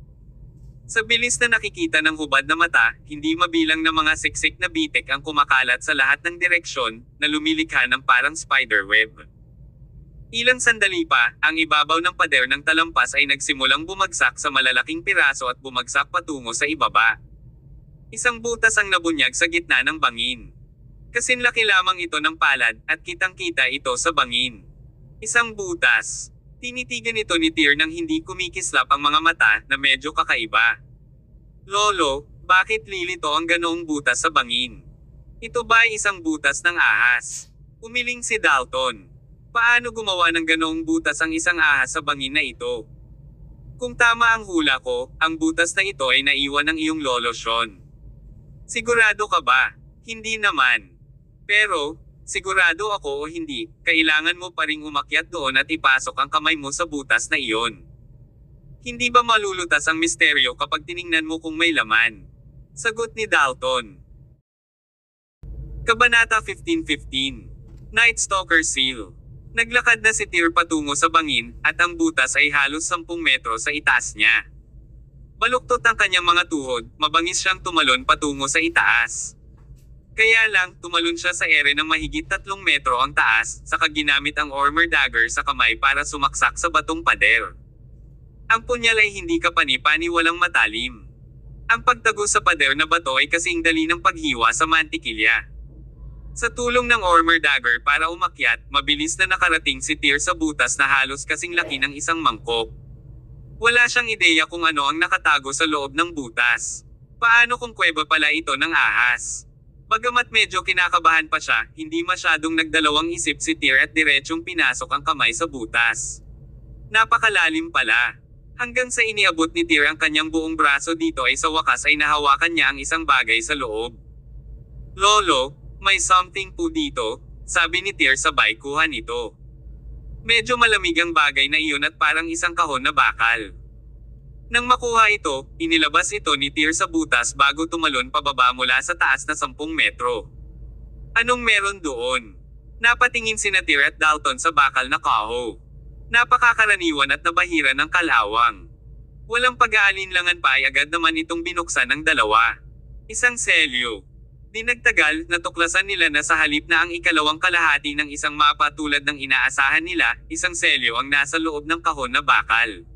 Sa bilis na nakikita ng hubad na mata, hindi mabilang na mga siksik na bitek ang kumakalat sa lahat ng direksyon, na lumilikha ng parang spiderweb. Ilang sandali pa, ang ibabaw ng pader ng talampas ay nagsimulang bumagsak sa malalaking piraso at bumagsak patungo sa ibaba. Isang butas ang nabunyag sa gitna ng bangin. Kasinlaki lamang ito ng palad, at kitang-kita ito sa bangin. Isang butas. Tinitigan ito ni Tyr nang hindi kumikislap ang mga mata, na medyo kakaiba. Lolo, bakit lilito ang ganoong butas sa bangin? Ito ba ay isang butas ng ahas? Umiling si Dalton. Paano gumawa ng ganoong butas ang isang ahas sa bangin na ito? Kung tama ang hula ko, ang butas na ito ay naiwan ng iyong lolo Sean. Sigurado ka ba? Hindi naman. Pero, sigurado ako o hindi, kailangan mo pa ring umakyat doon at ipasok ang kamay mo sa butas na iyon. Hindi ba malulutas ang misteryo kapag tiningnan mo kung may laman? Sagot ni Dalton. Kabanata 15:15. Night Stalker Seal. Naglakad na si Tyr patungo sa bangin, at ang butas ay halos 10 metro sa itaas niya. Baluktot ang kanyang mga tuhod, mabangis siyang tumalon patungo sa itaas. Kaya lang, tumalon siya sa ere ng mahigit 3 metro ang taas, saka ginamit ang armor dagger sa kamay para sumaksak sa batong pader. Ang punyal ay hindi kapani-pani walang matalim. Ang pagtagos sa pader na bato ay kasing dali ng paghiwa sa mantikilya. Sa tulong ng armor dagger para umakyat, mabilis na nakarating si Tyr sa butas na halos kasing laki ng isang mangkok. Wala siyang ideya kung ano ang nakatago sa loob ng butas. Paano kung kuweba pala ito ng ahas? Bagamat medyo kinakabahan pa siya, hindi masyadong nagdalawang isip si Tyr at diretsyong pinasok ang kamay sa butas. Napakalalim pala. Hanggang sa iniabot ni Tyr ang kanyang buong braso dito ay sa wakas ay nahawakan niya ang isang bagay sa loob. Lolo, may something po dito, sabi ni Tyr sabay kuha nito. Medyo malamig ang bagay na iyon at parang isang kahon na bakal. Nang makuha ito, inilabas ito ni Tyr sa butas bago tumalon pababa mula sa taas na 10 metro. Anong meron doon? Napatingin sina Tyr at Dalton sa bakal na kaho. Napakakaraniwan at nabahira ng kalawang. Walang pag-aalinlangan pa ay agad naman itong binuksan ng dalawa. Isang selyo. Di nagtagal, natuklasan nila na sa halip na ang ikalawang kalahati ng isang mapa tulad ng inaasahan nila, isang selyo ang nasa loob ng kahon na bakal.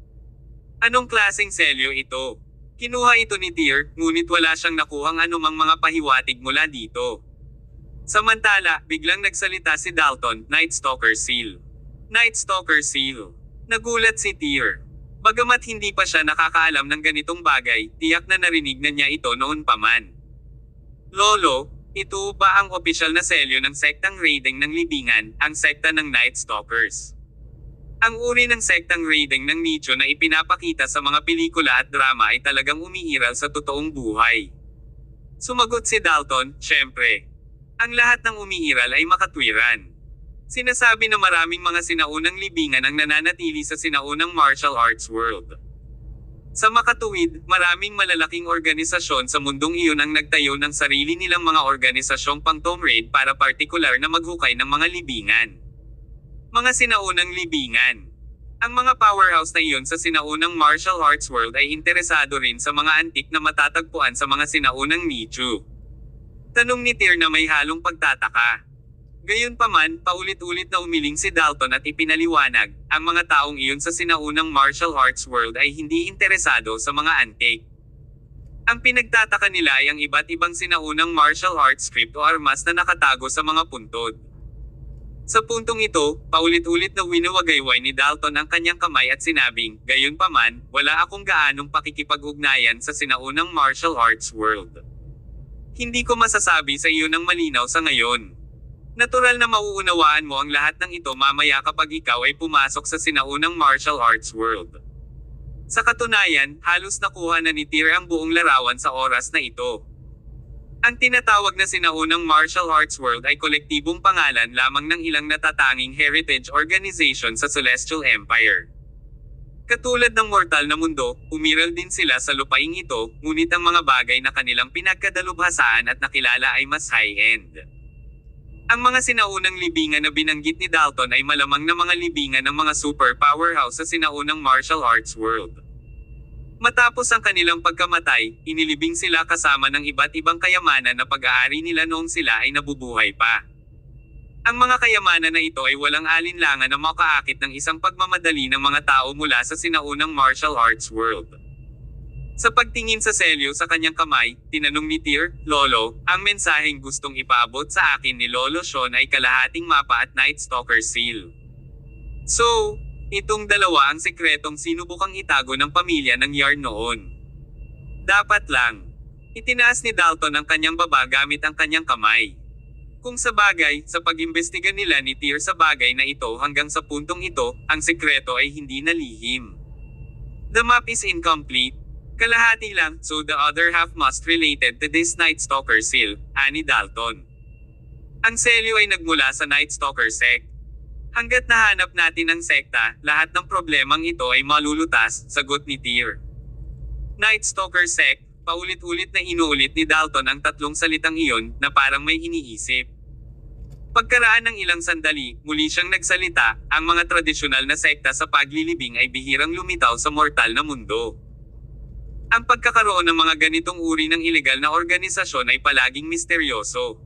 Anong klaseng selyo ito? Kinuha ito ni Tyr, ngunit wala siyang nakuhang anumang mga pahiwatig mula dito. Samantala, biglang nagsalita si Dalton, Night Stalker Seal. Night Stalker Seal. Nagulat si Tyr. Bagamat hindi pa siya nakakaalam ng ganitong bagay, tiyak na narinig na niya ito noon pa man. Lolo, ito ba ang opisyal na selyo ng sektang raiding ng libingan, ang sekta ng Night Stalkers? Ang uri ng sektang raiding ng nicho na ipinapakita sa mga pelikula at drama ay talagang umiiral sa totoong buhay. Sumagot si Dalton, syempre. Ang lahat ng umiiral ay makatwiran. Sinasabi na maraming mga sinaunang libingan ang nananatili sa sinaunang martial arts world. Sa makatuwid, maraming malalaking organisasyon sa mundong iyon ang nagtayo ng sarili nilang mga organisasyong pang-tomb raid para partikular na maghukay ng mga libingan. Mga sinaunang libingan. Ang mga powerhouse na iyon sa sinaunang martial arts world ay interesado rin sa mga antik na matatagpuan sa mga sinaunang nicho. Tanong ni Tyr na may halong pagtataka. Gayunpaman, paulit-ulit na umiling si Dalton at ipinaliwanag, ang mga taong iyon sa sinaunang martial arts world ay hindi interesado sa mga antique. Ang pinagtataka nila ay ang iba't ibang sinaunang martial arts script o armas na nakatago sa mga puntod. Sa puntong ito, paulit-ulit na winuwagayway ni Dalton ang kanyang kamay at sinabing, "Gayunpaman, wala akong gaanong pakikipag-ugnayan sa sinaunang martial arts world. Hindi ko masasabi sa iyo ng malinaw sa ngayon. Natural na mauunawaan mo ang lahat ng ito mamaya kapag ikaw ay pumasok sa sinaunang martial arts world." Sa katunayan, halos nakuha na ni Tyr ang buong larawan sa oras na ito. Ang tinatawag na sinaunang martial arts world ay kolektibong pangalan lamang ng ilang natatanging heritage organization sa Celestial Empire. Katulad ng mortal na mundo, umiral din sila sa lupaing ito, ngunit ang mga bagay na kanilang pinagkadalubhasaan at nakilala ay mas high-end. Ang mga sinaunang libingan na binanggit ni Dalton ay malamang na mga libingan ng mga super powerhouse sa sinaunang martial arts world. Matapos ang kanilang pagkamatay, inilibing sila kasama ng iba't ibang kayamanan na pag-aari nila noong sila ay nabubuhay pa. Ang mga kayamanan na ito ay walang alinlangan na makaakit ng isang pagmamadali ng mga tao mula sa sinaunang martial arts world. Sa pagtingin sa selyo sa kanyang kamay, tinanong ni Tyr, "Lolo, ang mensaheng gustong ipaabot sa akin ni Lolo Sean ay kalahating mapa at Night Stalker seal. So, itong dalawa ang sekretong sinubukang itago ng pamilya ng Yarn noon. Dapat lang." Itinaas ni Dalton ang kanyang baba gamit ang kanyang kamay. Kung sa bagay, sa pag-imbestiga nila ni Tyr sa bagay na ito hanggang sa puntong ito, ang sekreto ay hindi nalihim. "The map is incomplete. Kalahati lang, so the other half must related to this Night Stalker seal," ani Dalton. "Ang selyo ay nagmula sa Night Stalker sect. Hanggat nahanap natin ang sekta, lahat ng problemang ito ay malulutas," sagot ni Tyr. Night Stalker sect, paulit-ulit na inuulit ni Dalton ang tatlong salitang iyon, na parang may iniisip. Pagkaraan ng ilang sandali, muli siyang nagsalita, "Ang mga tradisyonal na sekta sa paglilibing ay bihirang lumitaw sa mortal na mundo. Ang pagkakaroon ng mga ganitong uri ng ilegal na organisasyon ay palaging misteryoso.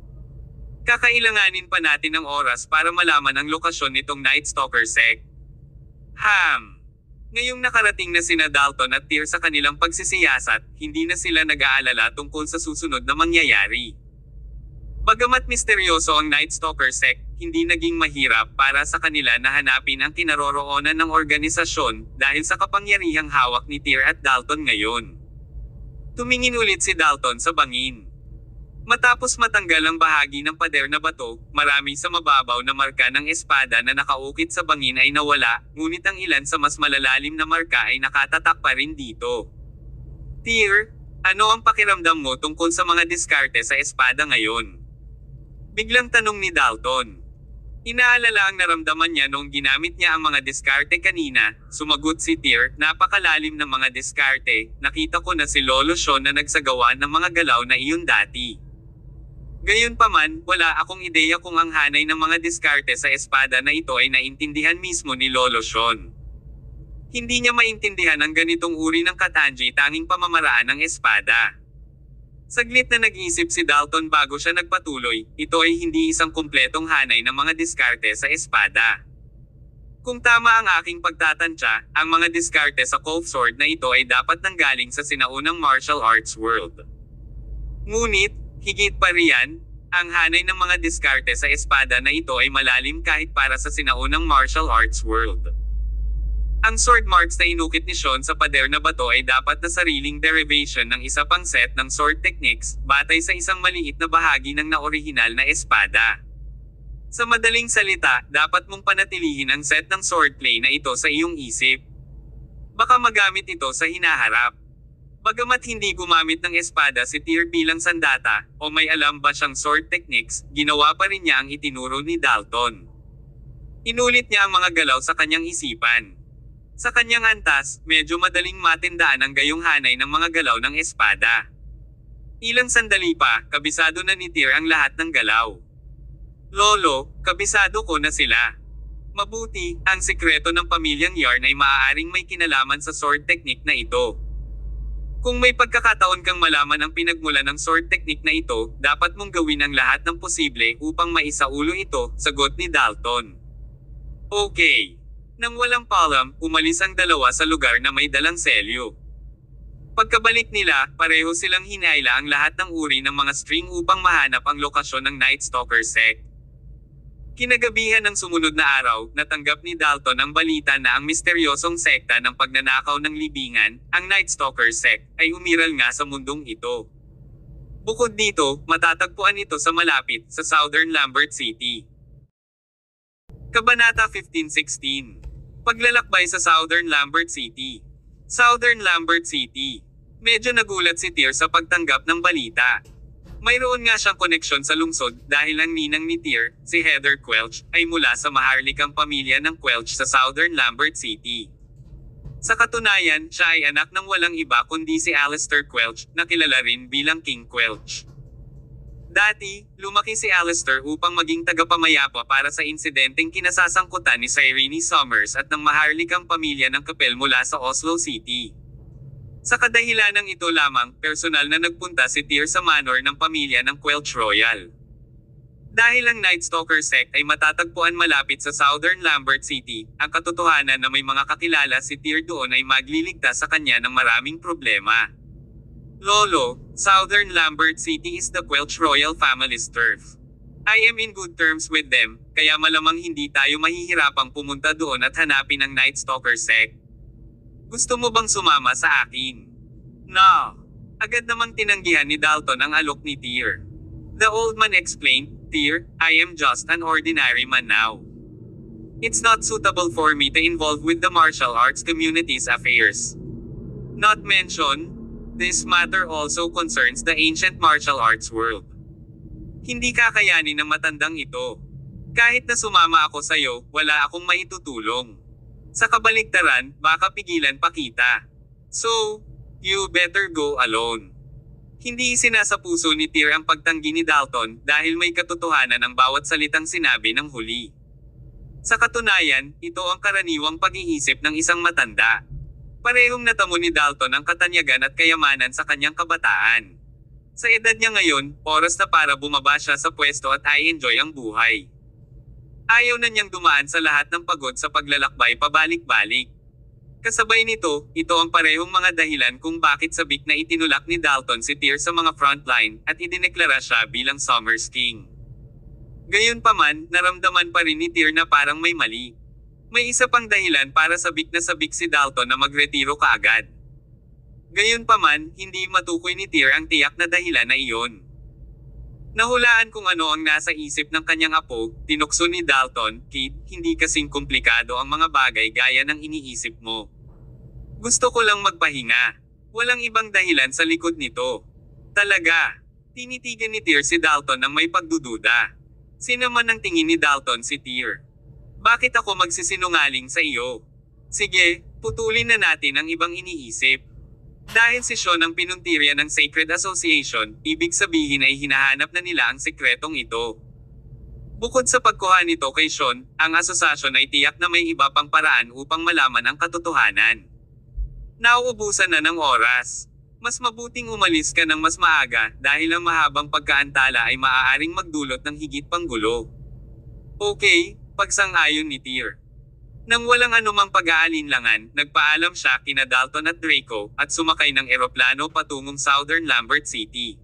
Kakailanganin pa natin ng oras para malaman ang lokasyon nitong Night Stalker sect." Ngayong nakarating na sina Dalton at Tyr sa kanilang pagsisiyasat, hindi na sila nag-aalala tungkol sa susunod na mangyayari. Bagamat misteryoso ang Night Stalker sect, hindi naging mahirap para sa kanila na hanapin ang kinaroroonan ng organisasyon dahil sa kapangyarihang hawak ni Tyr at Dalton ngayon. Tumingin ulit si Dalton sa bangin. Matapos matanggal ang bahagi ng pader na bato, marami sa mababaw na marka ng espada na nakaukit sa bangin ay nawala, ngunit ang ilan sa mas malalalim na marka ay nakatatak pa rin dito. "Tyr, ano ang pakiramdam mo tungkol sa mga diskarte sa espada ngayon?" Biglang tanong ni Dalton. Inaalala ang naramdaman niya noong ginamit niya ang mga diskarte kanina, sumagot si Tyr, "Napakalalim ng mga diskarte, nakita ko na si Lolo Sean na nagsagawa ng mga galaw na iyon dati. Gayunpaman, wala akong ideya kung ang hanay ng mga diskarte sa espada na ito ay naintindihan mismo ni Lolo Sean. Hindi niya maintindihan ang ganitong uri ng katanji tanging pamamaraan ng espada." Saglit na nag-isip si Dalton bago siya nagpatuloy, "Ito ay hindi isang kumpletong hanay ng mga diskarte sa espada. Kung tama ang aking pagtatantya, ang mga diskarte sa Cold Sword na ito ay dapat nanggaling sa sinaunang martial arts world. Ngunit, higit pa riyan, ang hanay ng mga diskarte sa espada na ito ay malalim kahit para sa sinaunang martial arts world. Ang sword marks na inukit ni Sean sa pader na bato ay dapat na sariling derivation ng isa pang set ng sword techniques, batay sa isang maliit na bahagi ng naorihinal na espada. Sa madaling salita, dapat mong panatilihin ang set ng swordplay na ito sa iyong isip. Baka magamit ito sa hinaharap." Bagamat hindi gumamit ng espada si Tyr bilang sandata, o may alam ba siyang sword techniques, ginawa pa rin niya ang itinuro ni Dalton. Inulit niya ang mga galaw sa kanyang isipan. Sa kanyang antas, medyo madaling matindaan ang gayong hanay ng mga galaw ng espada. Ilang sandali pa, kabisado na ni Tyr ang lahat ng galaw. "Lolo, kabisado ko na sila. Mabuti, ang sikreto ng pamilyang Yarn ay maaaring may kinalaman sa sword technique na ito. Kung may pagkakataon kang malaman ang pinagmulan ng sword technique na ito, dapat mong gawin ang lahat ng posible upang maisaulo ito," sagot ni Dalton. "Okay." Nang walang paalam, umalis ang dalawa sa lugar na may dalang selyo. Pagkabalik nila, pareho silang hinaila ang lahat ng uri ng mga string upang mahanap ang lokasyon ng Night Stalker sect. Kinagabihan ng sumunod na araw, natanggap ni Dalton ang balita na ang misteryosong sekta ng pagnanakaw ng libingan, ang Night Stalker sect, ay umiral nga sa mundong ito. Bukod dito, matatagpuan ito sa malapit, sa Southern Lambert City. Kabanata 1516. Paglalakbay sa Southern Lambert City. Southern Lambert City. Medyo nagulat si Tyr sa pagtanggap ng balita. Mayroon nga siyang koneksyon sa lungsod dahil ang ninang ni Tyr, si Heather Quelch, ay mula sa maharlikang pamilya ng Quelch sa Southern Lambert City. Sa katunayan, siya ay anak ng walang iba kundi si Alistair Quelch, na kilala rin bilang King Quelch. Dati, lumaki si Alistair upang maging tagapamayapa para sa insidenteng kinasasangkutan ni Cyrene Summers at ng maharlikang pamilya ng Kapel mula sa Oslo City. Sa kadahilanang ito lamang, personal na nagpunta si Tyr sa manor ng pamilya ng Quelch Royal. Dahil ang Night Stalker sect ay matatagpuan malapit sa Southern Lambert City, ang katotohanan na may mga kakilala si Tyr doon ay magliligtas sa kanya ng maraming problema. Lolo, Southern Lambert City is the Quelch Royal family's turf. I am in good terms with them, kaya malamang hindi tayo mahihirapang pumunta doon at hanapin ang Night Stalker sect. Gusto mo bang sumama sa akin? No. Agad namang tinanggihan ni Dalton ang alok ni Tyr. The old man explained, Tyr, I am just an ordinary man now. It's not suitable for me to involve with the martial arts community's affairs. Not mention, this matter also concerns the ancient martial arts world. Hindi kakayanin ng matandang ito. Kahit na sumama ako sa'yo, wala akong maitutulong. Sa kabaligtaran, baka pigilan pa kita. So, you better go alone. Hindi isinasa puso ni Tyr ang pagtanggi ni Dalton dahil may katotohanan ang bawat salitang sinabi ng huli. Sa katunayan, ito ang karaniwang pag-iisip ng isang matanda. Parehong natamo ni Dalton ang katanyagan at kayamanan sa kanyang kabataan. Sa edad niya ngayon, oras na para bumaba siya sa pwesto at i-enjoy ang buhay. Ayaw na niyang dumaan sa lahat ng pagod sa paglalakbay pabalik-balik. Kasabay nito, ito ang parehong mga dahilan kung bakit sabik na itinulak ni Dalton si Tyr sa mga frontline at idineklara siya bilang Summer's King. Gayunpaman, naramdaman pa rin ni Tyr na parang may mali. May isa pang dahilan para sabik na sabik si Dalton na magretiro kaagad. Gayunpaman, hindi matukoy ni Tyr ang tiyak na dahilan na iyon. Nahulaan kung ano ang nasa isip ng kanyang apo, tinukso ni Dalton, Kid, hindi kasing komplikado ang mga bagay gaya ng iniisip mo. Gusto ko lang magpahinga. Walang ibang dahilan sa likod nito. Talaga. Tinitigan ni Tyr si Dalton ng may pagdududa. Sinaman ang tingin ni Dalton si Tyr. Bakit ako magsisinungaling sa iyo? Sige, putulin na natin ang ibang iniisip. Dahil si Sean ang pinuntirya ng Sacred Association, ibig sabihin ay hinahanap na nila ang sekretong ito. Bukod sa pagkuha nito kay Sean, ang asosasyon ay tiyak na may iba pang paraan upang malaman ang katotohanan. Nauubusan na ng oras. Mas mabuting umalis ka ng mas maaga dahil ang mahabang pagkaantala ay maaaring magdulot ng higit pang gulo. Okay, pagsang-ayon ni Tyr. Nang walang anumang pag-aalinlangan, nagpaalam siya kina Dalton at Draco, at sumakay ng eroplano patungong Southern Lambert City.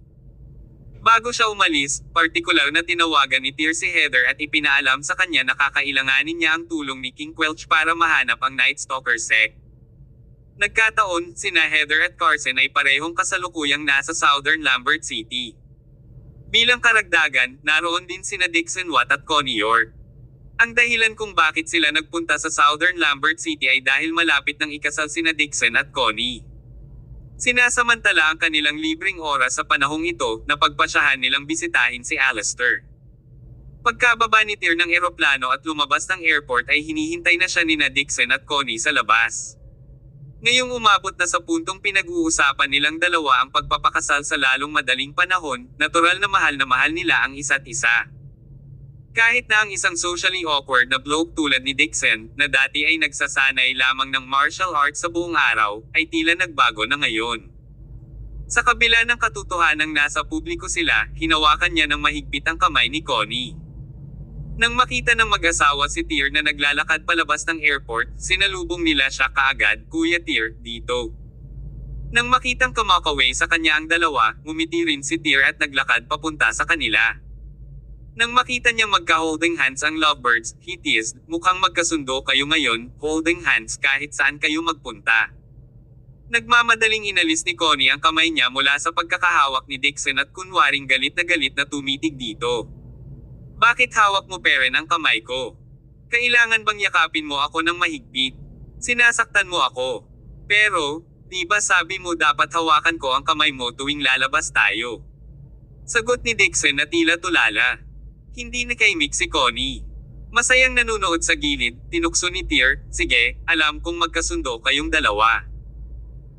Bago siya umalis, partikular na tinawagan ni Tyr si Heather at ipinaalam sa kanya na kakailanganin niya ang tulong ni King Quelch para mahanap ang Night Stalker sect. Nagkataon, sina Heather at Carson ay parehong kasalukuyang nasa Southern Lambert City. Bilang karagdagan, naroon din sina Dixon Watt at Connie York. Ang dahilan kung bakit sila nagpunta sa Southern Lambert City ay dahil malapit ng ikasal sina Dixon at Connie. Sinasamantala ang kanilang libreng oras sa panahong ito na pagpasyahan nilang bisitahin si Alistair. Pagkababa ni Tyr ng eroplano at lumabas ng airport ay hinihintay na siya nina Dixon at Connie sa labas. Ngayong umabot na sa puntong pinag-uusapan nilang dalawa ang pagpapakasal sa lalong madaling panahon, natural na mahal nila ang isa't isa. Kahit na ang isang socially awkward na bloke tulad ni Dixon, na dati ay nagsasanay lamang ng martial arts sa buong araw, ay tila nagbago na ngayon. Sa kabila ng katotohanang nasa publiko sila, hinawakan niya ng mahigpit ang kamay ni Connie. Nang makita ng mag-asawa si Tyr na naglalakad palabas ng airport, sinalubong nila siya kaagad, Kuya Tyr, dito. Nang makitang kumakaway sa kanya ang dalawa, ngumiti rin si Tyr at naglakad papunta sa kanila. Nang makita niyang magka-holding hands ang lovebirds, he teased, mukhang magkasundo kayo ngayon, holding hands kahit saan kayo magpunta. Nagmamadaling inalis ni Connie ang kamay niya mula sa pagkakahawak ni Dixon at kunwaring galit na tumitig dito. Bakit hawak mo Perrin ang kamay ko? Kailangan bang yakapin mo ako ng mahigpit? Sinasaktan mo ako. Pero, di ba sabi mo dapat hawakan ko ang kamay mo tuwing lalabas tayo? Sagot ni Dixon na tila tulala. Hindi nakaimik si Connie. Masayang nanunood sa gilid, tinukso ni Tyr, sige, alam kong magkasundo kayong dalawa.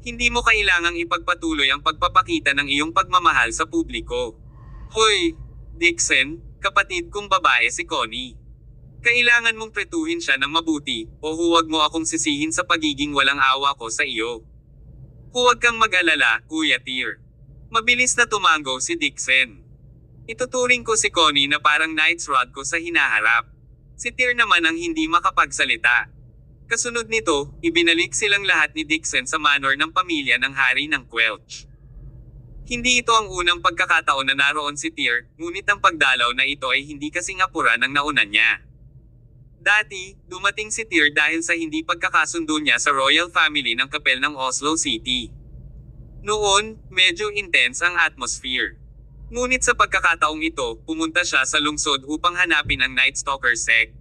Hindi mo kailangang ipagpatuloy ang pagpapakita ng iyong pagmamahal sa publiko. Hoy, Dixon, kapatid kong babae si Connie. Kailangan mong pretuhin siya ng mabuti, o huwag mo akong sisihin sa pagiging walang awa ko sa iyo. Huwag kang mag-alala, Kuya Tyr. Mabilis na tumango si Dixon. Ituturing ko si Connie na parang knight's rod ko sa hinaharap. Si Tyr naman ang hindi makapagsalita. Kasunod nito, ibinalik silang lahat ni Dixon sa manor ng pamilya ng hari ng Quelch. Hindi ito ang unang pagkakataon na naroon si Tyr, ngunit ang pagdalaw na ito ay hindi kasing apura ng nauna niya. Dati, dumating si Tyr dahil sa hindi pagkakasundo niya sa royal family ng kapel ng Oslo City. Noon, medyo intense ang atmosphere. Ngunit sa pagkakataong ito, pumunta siya sa lungsod upang hanapin ang Night Stalker sect.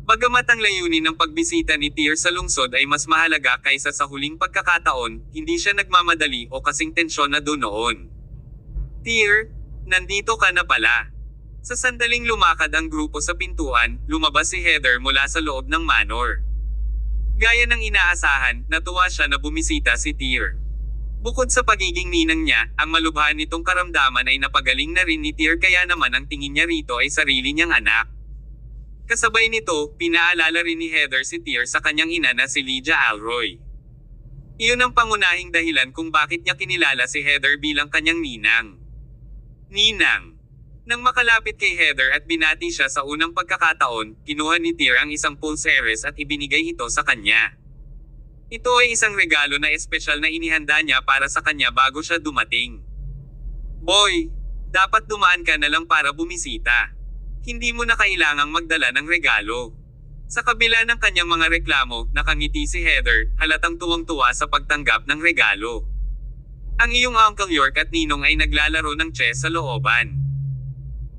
Bagamat ang layunin ng pagbisita ni Tyr sa lungsod ay mas mahalaga kaysa sa huling pagkakataon, hindi siya nagmamadali o kasing tensyon na noon. Tyr, nandito ka na pala. Sa sandaling lumakad ang grupo sa pintuan, lumabas si Heather mula sa loob ng manor. Gaya ng inaasahan, natuwa siya na bumisita si Tyr. Bukod sa pagiging ninang niya, ang malubhan nitong karamdaman ay napagaling na rin ni Tyr kaya naman ang tingin niya rito ay sarili niyang anak. Kasabay nito, pinaalala rin ni Heather si Tyr sa kanyang ina na si Lydia Alroy. Iyon ang pangunahing dahilan kung bakit niya kinilala si Heather bilang kanyang ninang. Ninang. Nang makalapit kay Heather at binati siya sa unang pagkakataon, kinuha ni Tyr ang isang pulseres at ibinigay ito sa kanya. Ito ay isang regalo na espesyal na inihanda niya para sa kanya bago siya dumating. Boy, dapat dumaan ka na lang para bumisita. Hindi mo na kailangang magdala ng regalo. Sa kabila ng kanyang mga reklamo, nakangiti si Heather, halatang tuwang-tuwa sa pagtanggap ng regalo. Ang iyong Uncle York at Ninong ay naglalaro ng chess sa looban.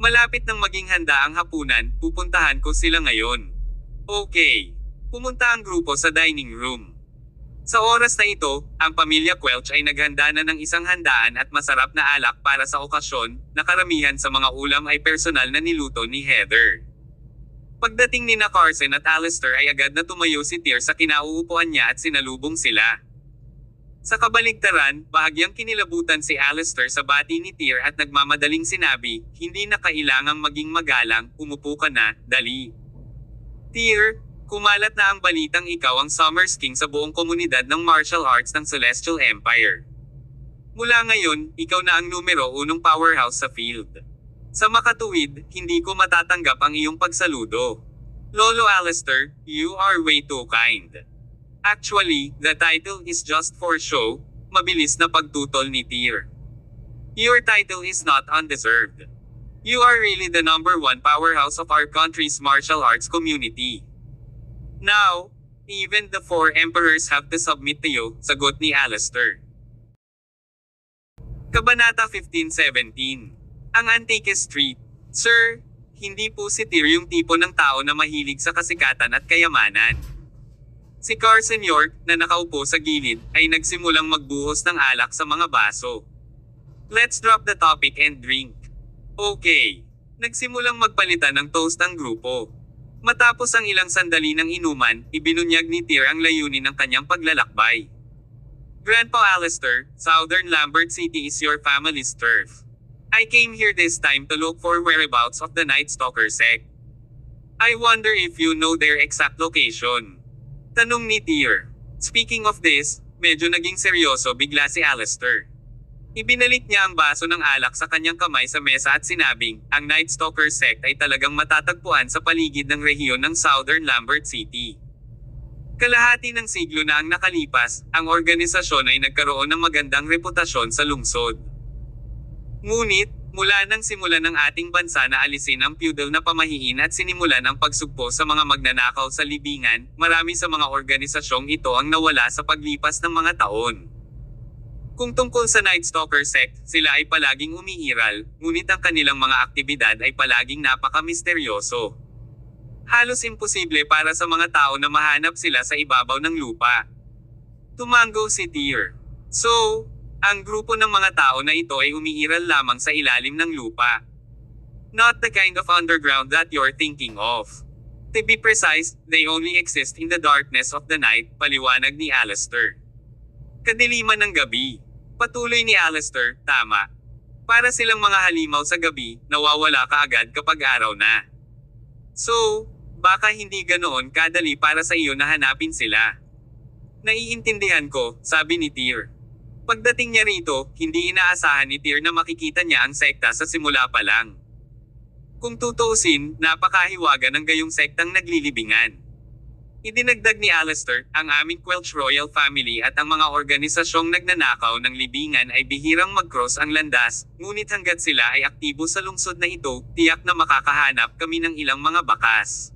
Malapit nang maging handa ang hapunan, pupuntahan ko sila ngayon. Okay. Pumunta ang grupo sa dining room. Sa oras na ito, ang pamilya Quelch ay naghanda na ng isang handaan at masarap na alak para sa okasyon, na karamihan sa mga ulam ay personal na niluto ni Heather. Pagdating ni Carson at Alistair ay agad na tumayo si Tyr sa kinauupuan niya at sinalubong sila. Sa kabaligtaran, bahagyang kinilabutan si Alistair sa bati ni Tyr at nagmamadaling sinabi, hindi na kailangang maging magalang, umupo ka na, dali. Tyr, kumalat na ang balitang ikaw ang Summers King sa buong komunidad ng martial arts ng Celestial Empire. Mula ngayon, ikaw na ang numero 1 powerhouse sa field. Sa makatuwid, hindi ko matatanggap ang iyong pagsaludo. Lolo Alistair, you are way too kind. Actually, the title is just for show, mabilis na pagtutol ni Tyr. Your title is not undeserved. You are really the number 1 powerhouse of our country's martial arts community. Now, even the 4 emperors have to submit to you, sagot ni Alistair. Kabanata 15-17. Ang Antique Street. Sir, hindi po si Tyr yung tipo ng tao na mahilig sa kasikatan at kayamanan. Si Carson York, na nakaupo sa gilid, ay nagsimulang magbuhos ng alak sa mga baso. Let's drop the topic and drink. Okay. Nagsimulang magpalitan ng toast ang grupo. Matapos ang ilang sandali ng inuman, ibinunyag ni Tyr ang layunin ng kanyang paglalakbay. Grandpa Alistair, Southern Lambert City is your family's turf. I came here this time to look for whereabouts of the Night Stalker sect. I wonder if you know their exact location. Tanong ni Tyr. Speaking of this, medyo naging seryoso bigla si Alistair. Ibinalik niya ang baso ng alak sa kanyang kamay sa mesa at sinabing, ang Night Stalker sect ay talagang matatagpuan sa paligid ng rehiyon ng Southern Lambert City. Kalahati ng siglo na ang nakalipas, ang organisasyon ay nagkaroon ng magandang reputasyon sa lungsod. Ngunit, mula nang simulan ng ating bansa na alisin ang feudal na pamahiin at sinimulan ang pagsugpo sa mga magnanakaw sa libingan, marami sa mga organisasyong ito ang nawala sa paglipas ng mga taon. Kung tungkol sa Night Stalker sect, sila ay palaging umiiral, ngunit ang kanilang mga aktibidad ay palaging napaka-misteryoso. Halos imposible para sa mga tao na mahanap sila sa ibabaw ng lupa. Tumango si Tyr. So, ang grupo ng mga tao na ito ay umiiral lamang sa ilalim ng lupa. Not the kind of underground that you're thinking of. To be precise, they only exist in the darkness of the night, paliwanag ni Alistair. Kadiliman ng gabi. Patuloy ni Alistair, tama. Para silang mga halimaw sa gabi, nawawala kaagad kapag araw na. So, baka hindi ganoon kadali para sa iyo na hanapin sila. Naiintindihan ko, sabi ni Tyr. Pagdating niya rito, hindi inaasahan ni Tyr na makikita niya ang sekta sa simula pa lang. Kung tutuusin, napakahiwaga ng gayong sektang naglilibingan. Idinagdag ni Alistair, ang aming Quelch Royal Family at ang mga organisasyong nagnanakaw ng libingan ay bihirang mag-cross ang landas, ngunit hanggat sila ay aktibo sa lungsod na ito, tiyak na makakahanap kami ng ilang mga bakas.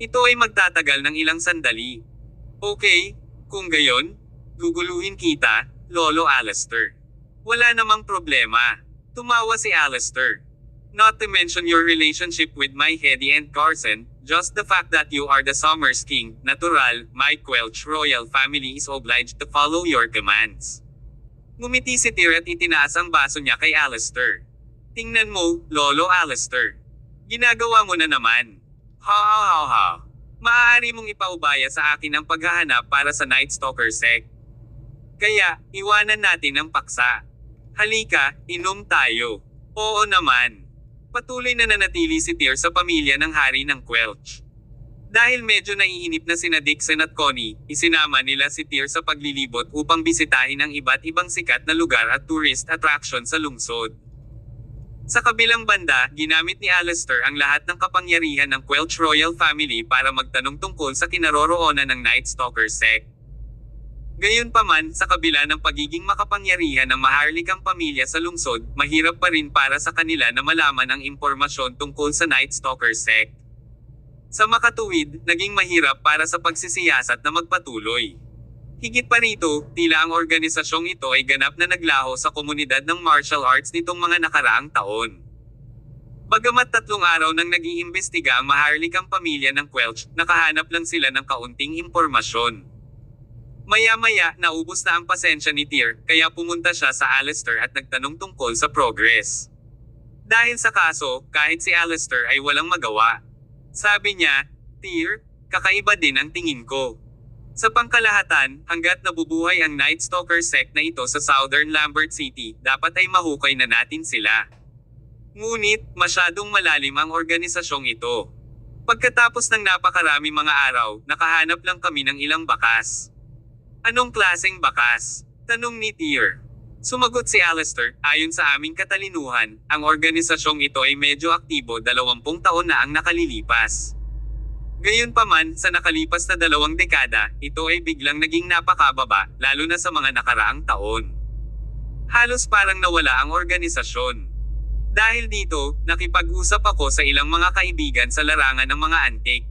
Ito ay magtatagal ng ilang sandali. Okay, kung gayon, guguluhin kita, Lolo Alistair. Wala namang problema. Tumawa si Alistair. Not to mention your relationship with my Hedy and Carson, just the fact that you are the Summer's King, natural, my Quelch Royal Family is obliged to follow your commands. Ngumiti si Tyr at itinaas ang baso niya kay Alistair. Tingnan mo, Lolo Alistair. Ginagawa mo na naman. Ha. Maaari mong ipaubaya sa akin ang paghahanap para sa Night Stalker sect. Kaya, iwanan natin ang paksa. Halika, inom tayo. Oo naman. Patuloy na nanatili si Tyr sa pamilya ng hari ng Quelch. Dahil medyo naiinip na sina Dixon at Connie, isinama nila si Tyr sa paglilibot upang bisitahin ang iba't ibang sikat na lugar at tourist attraction sa lungsod. Sa kabilang banda, ginamit ni Alistair ang lahat ng kapangyarihan ng Quelch Royal Family para magtanong tungkol sa kinaroroonan ng Night Stalker sect. Gayunpaman, sa kabila ng pagiging makapangyarihan ng maharlikang pamilya sa lungsod, mahirap pa rin para sa kanila na malaman ang impormasyon tungkol sa Night Stalker sect. Sa makatuwid, naging mahirap para sa pagsisiyasat na magpatuloy. Higit pa rito, tila ang organisasyong ito ay ganap na naglaho sa komunidad ng martial arts nitong mga nakaraang taon. Bagamat 3 araw nang nag-iimbestiga ang maharlikang pamilya ng Quelch, nakahanap lang sila ng kaunting impormasyon. Maya-maya, naubos na ang pasensya ni Tyr, kaya pumunta siya sa Alistair at nagtanong tungkol sa progress. Dahil sa kaso, kahit si Alistair ay walang magawa. Sabi niya, Tyr, kakaiba din ang tingin ko. Sa pangkalahatan, hanggat nabubuhay ang Night Stalker sect na ito sa Southern Lambert City, dapat ay mahukay na natin sila. Ngunit, masyadong malalim ang organisasyong ito. Pagkatapos ng napakarami mga araw, nakahanap lang kami ng ilang bakas. Anong klaseng bakas? Tanong ni Tyr. Sumagot si Alistair, ayon sa aming katalinuhan, ang organisasyong ito ay medyo aktibo 20 taon na ang nakalilipas. Gayunpaman, sa nakalipas na 2 dekada, ito ay biglang naging napakababa, lalo na sa mga nakaraang taon. Halos parang nawala ang organisasyon. Dahil dito, nakipag-usap ako sa ilang mga kaibigan sa larangan ng mga antique.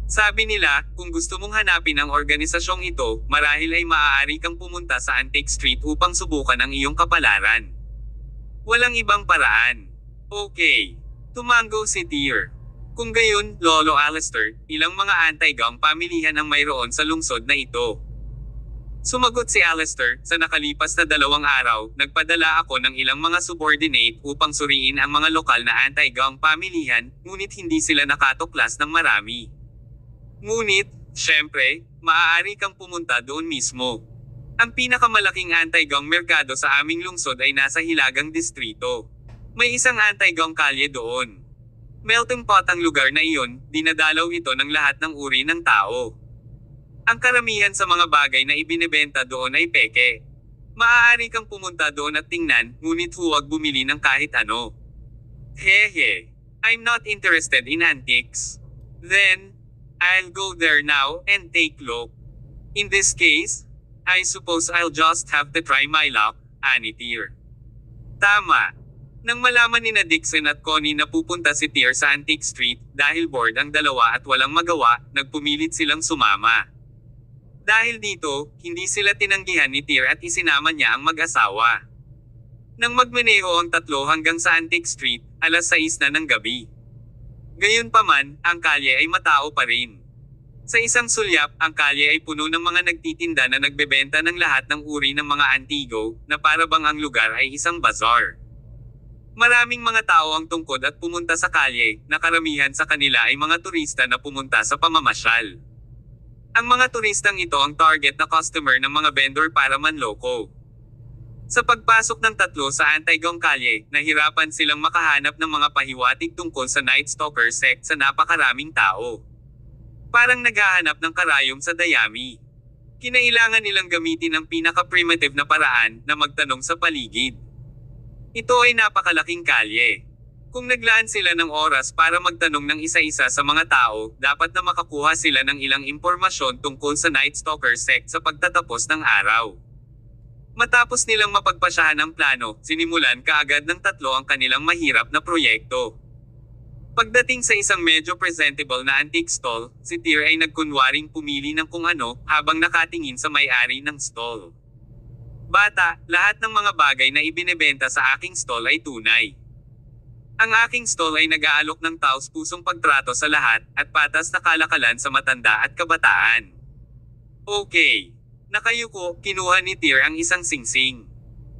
Sabi nila, kung gusto mong hanapin ang organisasyong ito, marahil ay maaari kang pumunta sa Antique Street upang subukan ang iyong kapalaran. Walang ibang paraan. Okay. Tumango si Tyr. Kung gayon, Lolo Alistair, ilang mga anti-gang pamilihan ang mayroon sa lungsod na ito. Sumagot si Alistair, sa nakalipas na 2 araw, nagpadala ako ng ilang mga subordinate upang suriin ang mga lokal na anti-gang pamilihan, ngunit hindi sila nakatuklas ng marami. Ngunit, syempre, maaari kang pumunta doon mismo. Ang pinakamalaking anti-gang merkado sa aming lungsod ay nasa Hilagang Distrito. May isang anti-gang kalye doon. Melting pot ang lugar na iyon, dinadalaw ito ng lahat ng uri ng tao. Ang karamihan sa mga bagay na ibinebenta doon ay peke. Maaari kang pumunta doon at tingnan, ngunit huwag bumili ng kahit ano. Hehe. I'm not interested in antiques. Then, I'll go there now and take look. In this case, I suppose I'll just have to try my luck, ani Tyr. Tama. Nang malaman ni na Dixon at Connie na pupunta si Tyr sa Antique Street, dahil bored ang dalawa at walang magawa, nagpumilit silang sumama. Dahil dito, hindi sila tinanggihan ni Tyr at isinama niya ang mag-asawa. Nang magmaneho ang tatlo hanggang sa Antique Street, alas 6 na ng gabi. Gayunpaman, ang kalye ay matao pa rin. Sa isang sulyap, ang kalye ay puno ng mga nagtitinda na nagbebenta ng lahat ng uri ng mga antigo, na para bang ang lugar ay isang bazaar. Maraming mga tao ang tungkod at pumunta sa kalye, na karamihan sa kanila ay mga turista na pumunta sa pamamasyal. Ang mga turistang ito ang target na customer ng mga vendor para manloko. Sa pagpasok ng tatlo sa Antigong kalye, nahirapan silang makahanap ng mga pahiwatig tungkol sa Night Stalker sect sa napakaraming tao. Parang naghahanap ng karayom sa dayami. Kinailangan nilang gamitin ang pinaka-primitive na paraan na magtanong sa paligid. Ito ay napakalaking kalye. Kung naglaan sila ng oras para magtanong ng isa-isa sa mga tao, dapat na makakuha sila ng ilang impormasyon tungkol sa Night Stalker sect sa pagtatapos ng araw. Matapos nilang mapagpasyahan ang plano, sinimulan kaagad ng tatlo ang kanilang mahirap na proyekto. Pagdating sa isang medyo presentable na antique stall, si Tyr ay nagkunwaring pumili ng kung ano habang nakatingin sa may-ari ng stall. Bata, lahat ng mga bagay na ibinebenta sa aking stall ay tunay. Ang aking stall ay nag-aalok ng taos-pusong pagtrato sa lahat, at patas na kalakalan sa matanda at kabataan. Okay. Nakayuko, kinuha ni Tyr ang isang singsing.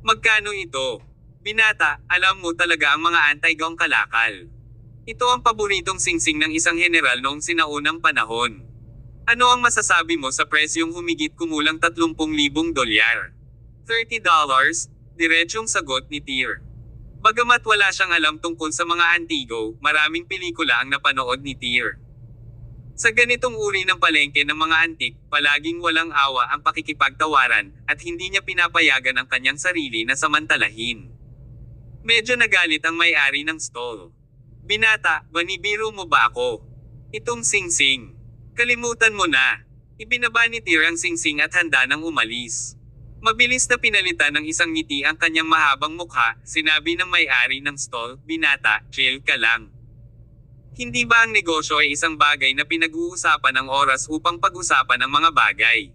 Magkano ito? Binata, alam mo talaga ang mga Antigong kalakal. Ito ang paboritong singsing ng isang general noong sinaunang panahon. Ano ang masasabi mo sa presyong humigit kumulang $30,000? $30? Diretsyong sagot ni Tyr. Bagamat wala siyang alam tungkol sa mga antigo, maraming pelikula ang napanood ni Tyr. Sa ganitong uri ng palengke ng mga antik, palaging walang awa ang pakikipagtawaran, at hindi niya pinapayagan ang kanyang sarili na samantalahin. Medyo nagalit ang may-ari ng stall. Binata, banibiro mo ba ako? Itong singsing. Kalimutan mo na. Ibinaba ni Tyr ang singsing at handa nang umalis. Mabilis na pinalitan ng isang ngiti ang kanyang mahabang mukha, sinabi ng may-ari ng stall, Binata, chill ka lang. Hindi ba ang negosyo ay isang bagay na pinag-uusapan ng oras upang pag-usapan ang mga bagay?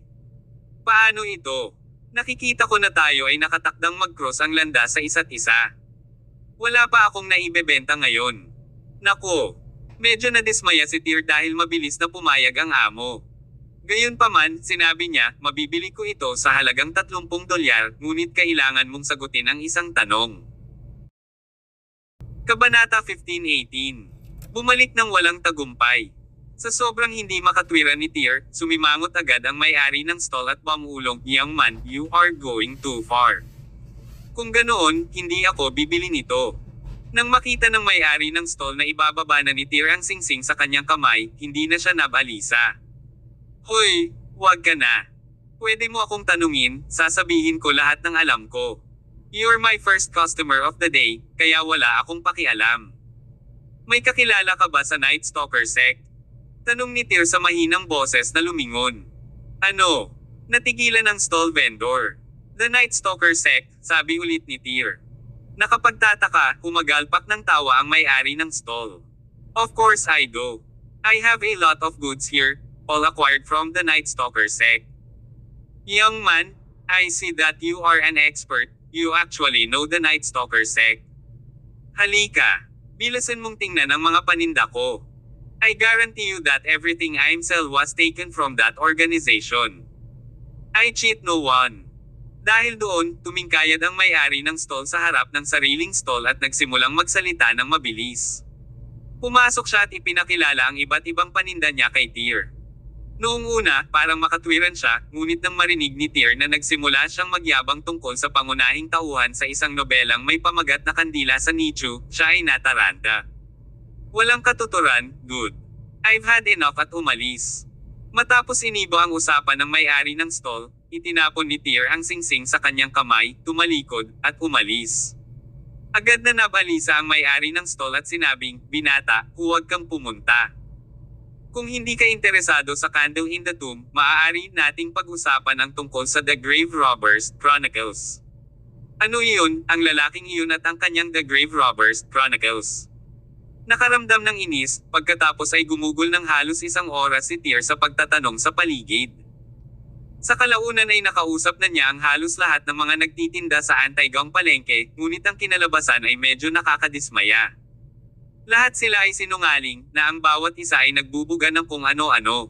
Paano ito? Nakikita ko na tayo ay nakatakdang mag-cross ang landas sa isa't isa. Wala pa akong naibebenta ngayon. Nako, medyo nadismaya si Tyr dahil mabilis na pumayag ang amo. Gayunpaman, sinabi niya, mabibili ko ito sa halagang $30, ngunit kailangan mong sagutin ang isang tanong. Kabanata 15:18. Bumalik ng walang tagumpay. Sa sobrang hindi makatwiran ni Tyr, sumimangot agad ang may-ari ng stall at pamulong, Young man, you are going too far. Kung ganoon, hindi ako bibili nito. Nang makita ng may-ari ng stall na ibababa na ni Tyr ang singsing sa kanyang kamay, hindi na siya nabalisa. Hoy, wag ka na. Pwede mo akong tanungin, sasabihin ko lahat ng alam ko. You're my first customer of the day, kaya wala akong pakialam. May kakilala ka ba sa Night Stalker sect? Tanong ni Tyr sa mahinang boses na lumingon. Ano? Natigilan ang stall vendor. The Night Stalker sect, sabi ulit ni Tyr. Nakapagtataka, humagalpak ng tawa ang may-ari ng stall. Of course I do. I have a lot of goods here, all acquired from the Night Stalker sect. Young man, I see that you are an expert, you actually know the Night Stalker sect. Halika, bilasan mong tingnan ang mga paninda ko. I guarantee you that everything I sell was taken from that organization. I cheat no one. Dahil doon, tumingkayad ang may-ari ng stall sa harap ng sariling stall at nagsimulang magsalita ng mabilis. Pumasok siya at ipinakilala ang iba't ibang paninda niya kay Tyr. Noong una, parang makatwiran siya, ngunit nang marinig ni Tyr na nagsimula siyang magyabang tungkol sa pangunahing tauhan sa isang nobelang may pamagat na kandila sa nicho, siya ay nataranta. Walang katuturan, dude. I've had enough at umalis. Matapos inibo ang usapan ng may-ari ng stall, itinapon ni Tyr ang singsing sa kanyang kamay, tumalikod, at umalis. Agad na nabalisa ang may-ari ng stall at sinabing, Binata, huwag kang pumunta. Kung hindi ka interesado sa Candle in the Tomb, maaari nating pag-usapan ang tungkol sa The Grave Robbers Chronicles. Ano iyon, ang lalaking iyon at ang kanyang The Grave Robbers Chronicles? Nakaramdam ng inis, pagkatapos ay gumugol ng halos 1 oras si Tyr sa pagtatanong sa paligid. Sa kalaunan ay nakausap na niya ang halos lahat ng mga nagtitinda sa Antigang palengke, ngunit ang kinalabasan ay medyo nakakadismaya. Lahat sila ay sinungaling, na ang bawat isa ay nagbubuga ng kung ano-ano.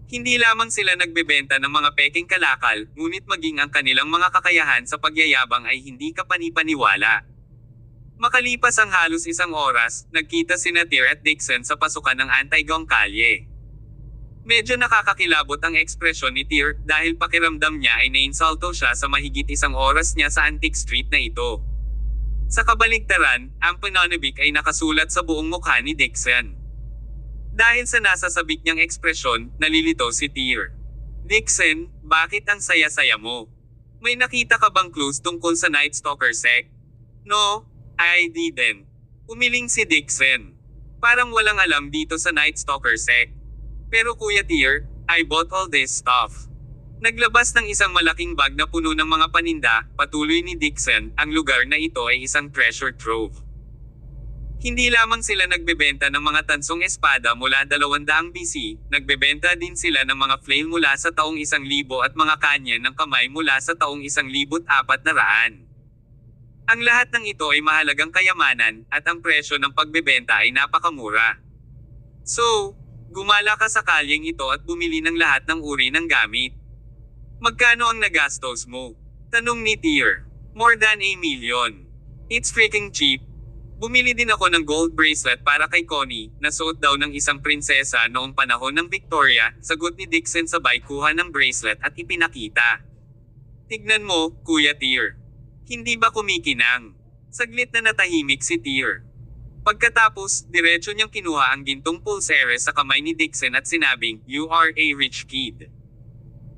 Hindi lamang sila nagbebenta ng mga peking kalakal, ngunit maging ang kanilang mga kakayahan sa pagyayabang ay hindi kapanipaniwala. Makalipas ang halos 1 oras, nagkita sina Tyr at Dixon sa pasukan ng Antigang kalye. Medyo nakakakilabot ang ekspresyon ni Tyr dahil pakiramdam niya ay nainsulto siya sa mahigit 1 oras niya sa Antique Street na ito. Sa kabaligtaran, ang pananabik ay nakasulat sa buong mukha ni Dixon. Dahil sa nasasabik niyang ekspresyon, nalilito si Tyr. Dixon, bakit ang saya-saya mo? May nakita ka bang clues tungkol sa Night Stalker sect? No, I didn't. Umiling si Dixon. Parang walang alam dito sa Night Stalker sect. Pero Kuya Tyr, I bought all this stuff. Naglabas ng isang malaking bag na puno ng mga paninda, patuloy ni Dixon, ang lugar na ito ay isang treasure trove. Hindi lamang sila nagbebenta ng mga tansong espada mula 200 BC, nagbebenta din sila ng mga flail mula sa taong 1,000 at mga kanya ng kamay mula sa taong 1,400. Ang lahat ng ito ay mahalagang kayamanan, at ang presyo ng pagbebenta ay napakamura. So, gumala ka sa kalyeng ito at bumili ng lahat ng uri ng gamit. Magkano ang nagastos mo? Tanong ni Tyr. More than $1 million. It's freaking cheap. Bumili din ako ng gold bracelet para kay Connie, na suot daw ng isang prinsesa noong panahon ng Victoria, sagot ni Dixon sabay kuha ng bracelet at ipinakita. Tignan mo, Kuya Tyr. Hindi ba kumikinang? Saglit na natahimik si Tyr. Pagkatapos, diretso niyang kinuha ang gintong pulsere sa kamay ni Dixon at sinabing, "You are a rich kid.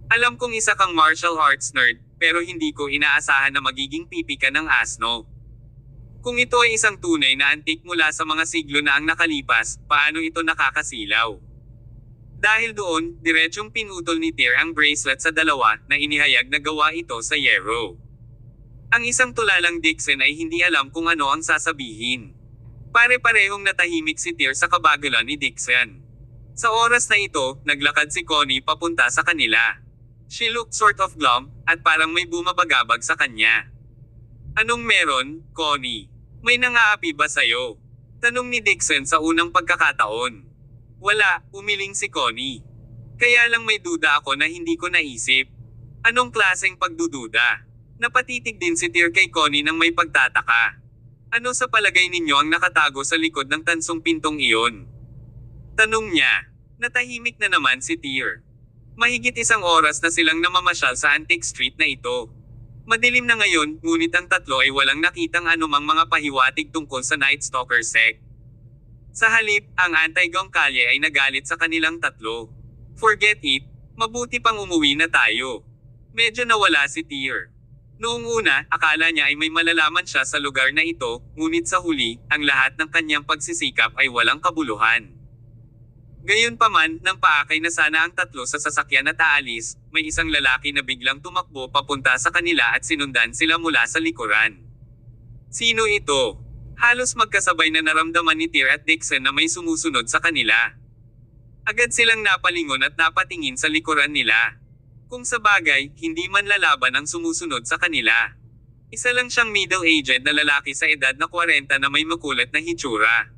Alam kong isa kang martial arts nerd, pero hindi ko inaasahan na magiging pipi ka ng asno. Kung ito ay isang tunay na antique mula sa mga siglo na ang nakalipas, paano ito nakakasilaw?" Dahil doon, diretsyong pinutol ni Tyr ang bracelet sa dalawa, na inihayag na gawa ito sa yero. Ang isang tulalang Dixon ay hindi alam kung ano ang sasabihin. Pare-parehong natahimik si Tyr sa kabagalan ni Dixon. Sa oras na ito, naglakad si Connie papunta sa kanila. She looked sort of glum, at parang may bumabagabag sa kanya. Anong meron, Connie? May nangaapi ba sa'yo? Tanong ni Dixon sa unang pagkakataon. Wala, umiling si Connie. Kaya lang may duda ako na hindi ko naisip. Anong klaseng pagdududa? Napatitig din si Tyr kay Connie nang may pagtataka. Ano sa palagay ninyo ang nakatago sa likod ng tansong pintong iyon? Tanong niya. Natahimik na naman si Tyr. Mahigit 1 oras na silang namamasyal sa Antique Street na ito. Madilim na ngayon, ngunit ang tatlo ay walang nakitang anumang mga pahiwatig tungkol sa Night Stalker sect. Sa halip, ang Antigang kalye ay nagalit sa kanilang tatlo. Forget it, mabuti pang umuwi na tayo. Medyo nawala si Tyr. Noong una, akala niya ay may malalaman siya sa lugar na ito, ngunit sa huli, ang lahat ng kanyang pagsisikap ay walang kabuluhan. Gayunpaman, nang paakay na sana ang tatlo sa sasakyan at aalis, may isang lalaki na biglang tumakbo papunta sa kanila at sinundan sila mula sa likuran. Sino ito? Halos magkasabay na naramdaman ni Tyr at Dixon na may sumusunod sa kanila. Agad silang napalingon at napatingin sa likuran nila. Kung sa bagay, hindi man lalaban ang sumusunod sa kanila. Isa lang siyang middle-aged na lalaki sa edad na 40 na may makulat na hitsura.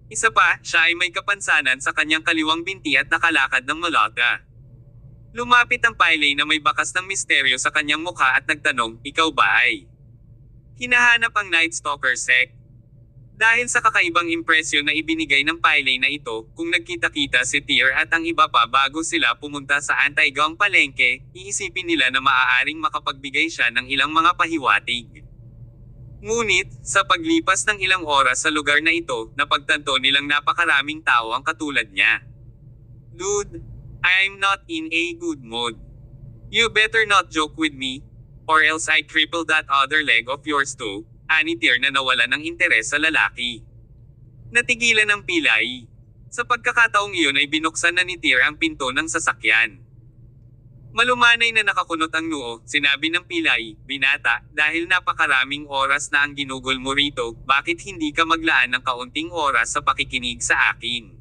Isa pa, siya ay may kapansanan sa kanyang kaliwang binti at nakalakad ng malata. Lumapit ang Pyle na may bakas ng misteryo sa kanyang mukha at nagtanong, "Ikaw ba ay hinahanap ang Night Stalker sect?" Dahil sa kakaibang impresyon na ibinigay ng Pyle na ito, kung nagkita-kita si Tyr at ang iba pa bago sila pumunta sa Antigang palengke, iisipin nila na maaaring makapagbigay siya ng ilang mga pahiwatig. Ngunit, sa paglipas ng ilang oras sa lugar na ito, napagtanto nilang napakaraming tao ang katulad niya. Dude, I'm not in a good mood. You better not joke with me, or else I cripple that other leg of yours too, ani Tyr na nawala ng interes sa lalaki. Natigilan ang pilay. Sa pagkakataong iyon ay binuksan na ni Tyr ang pinto ng sasakyan. Malumanay na nakakunot ang noo, sinabi ng pilay, "Binata, dahil napakaraming oras na ang ginugol mo rito, bakit hindi ka maglaan ng kaunting oras sa pakikinig sa akin?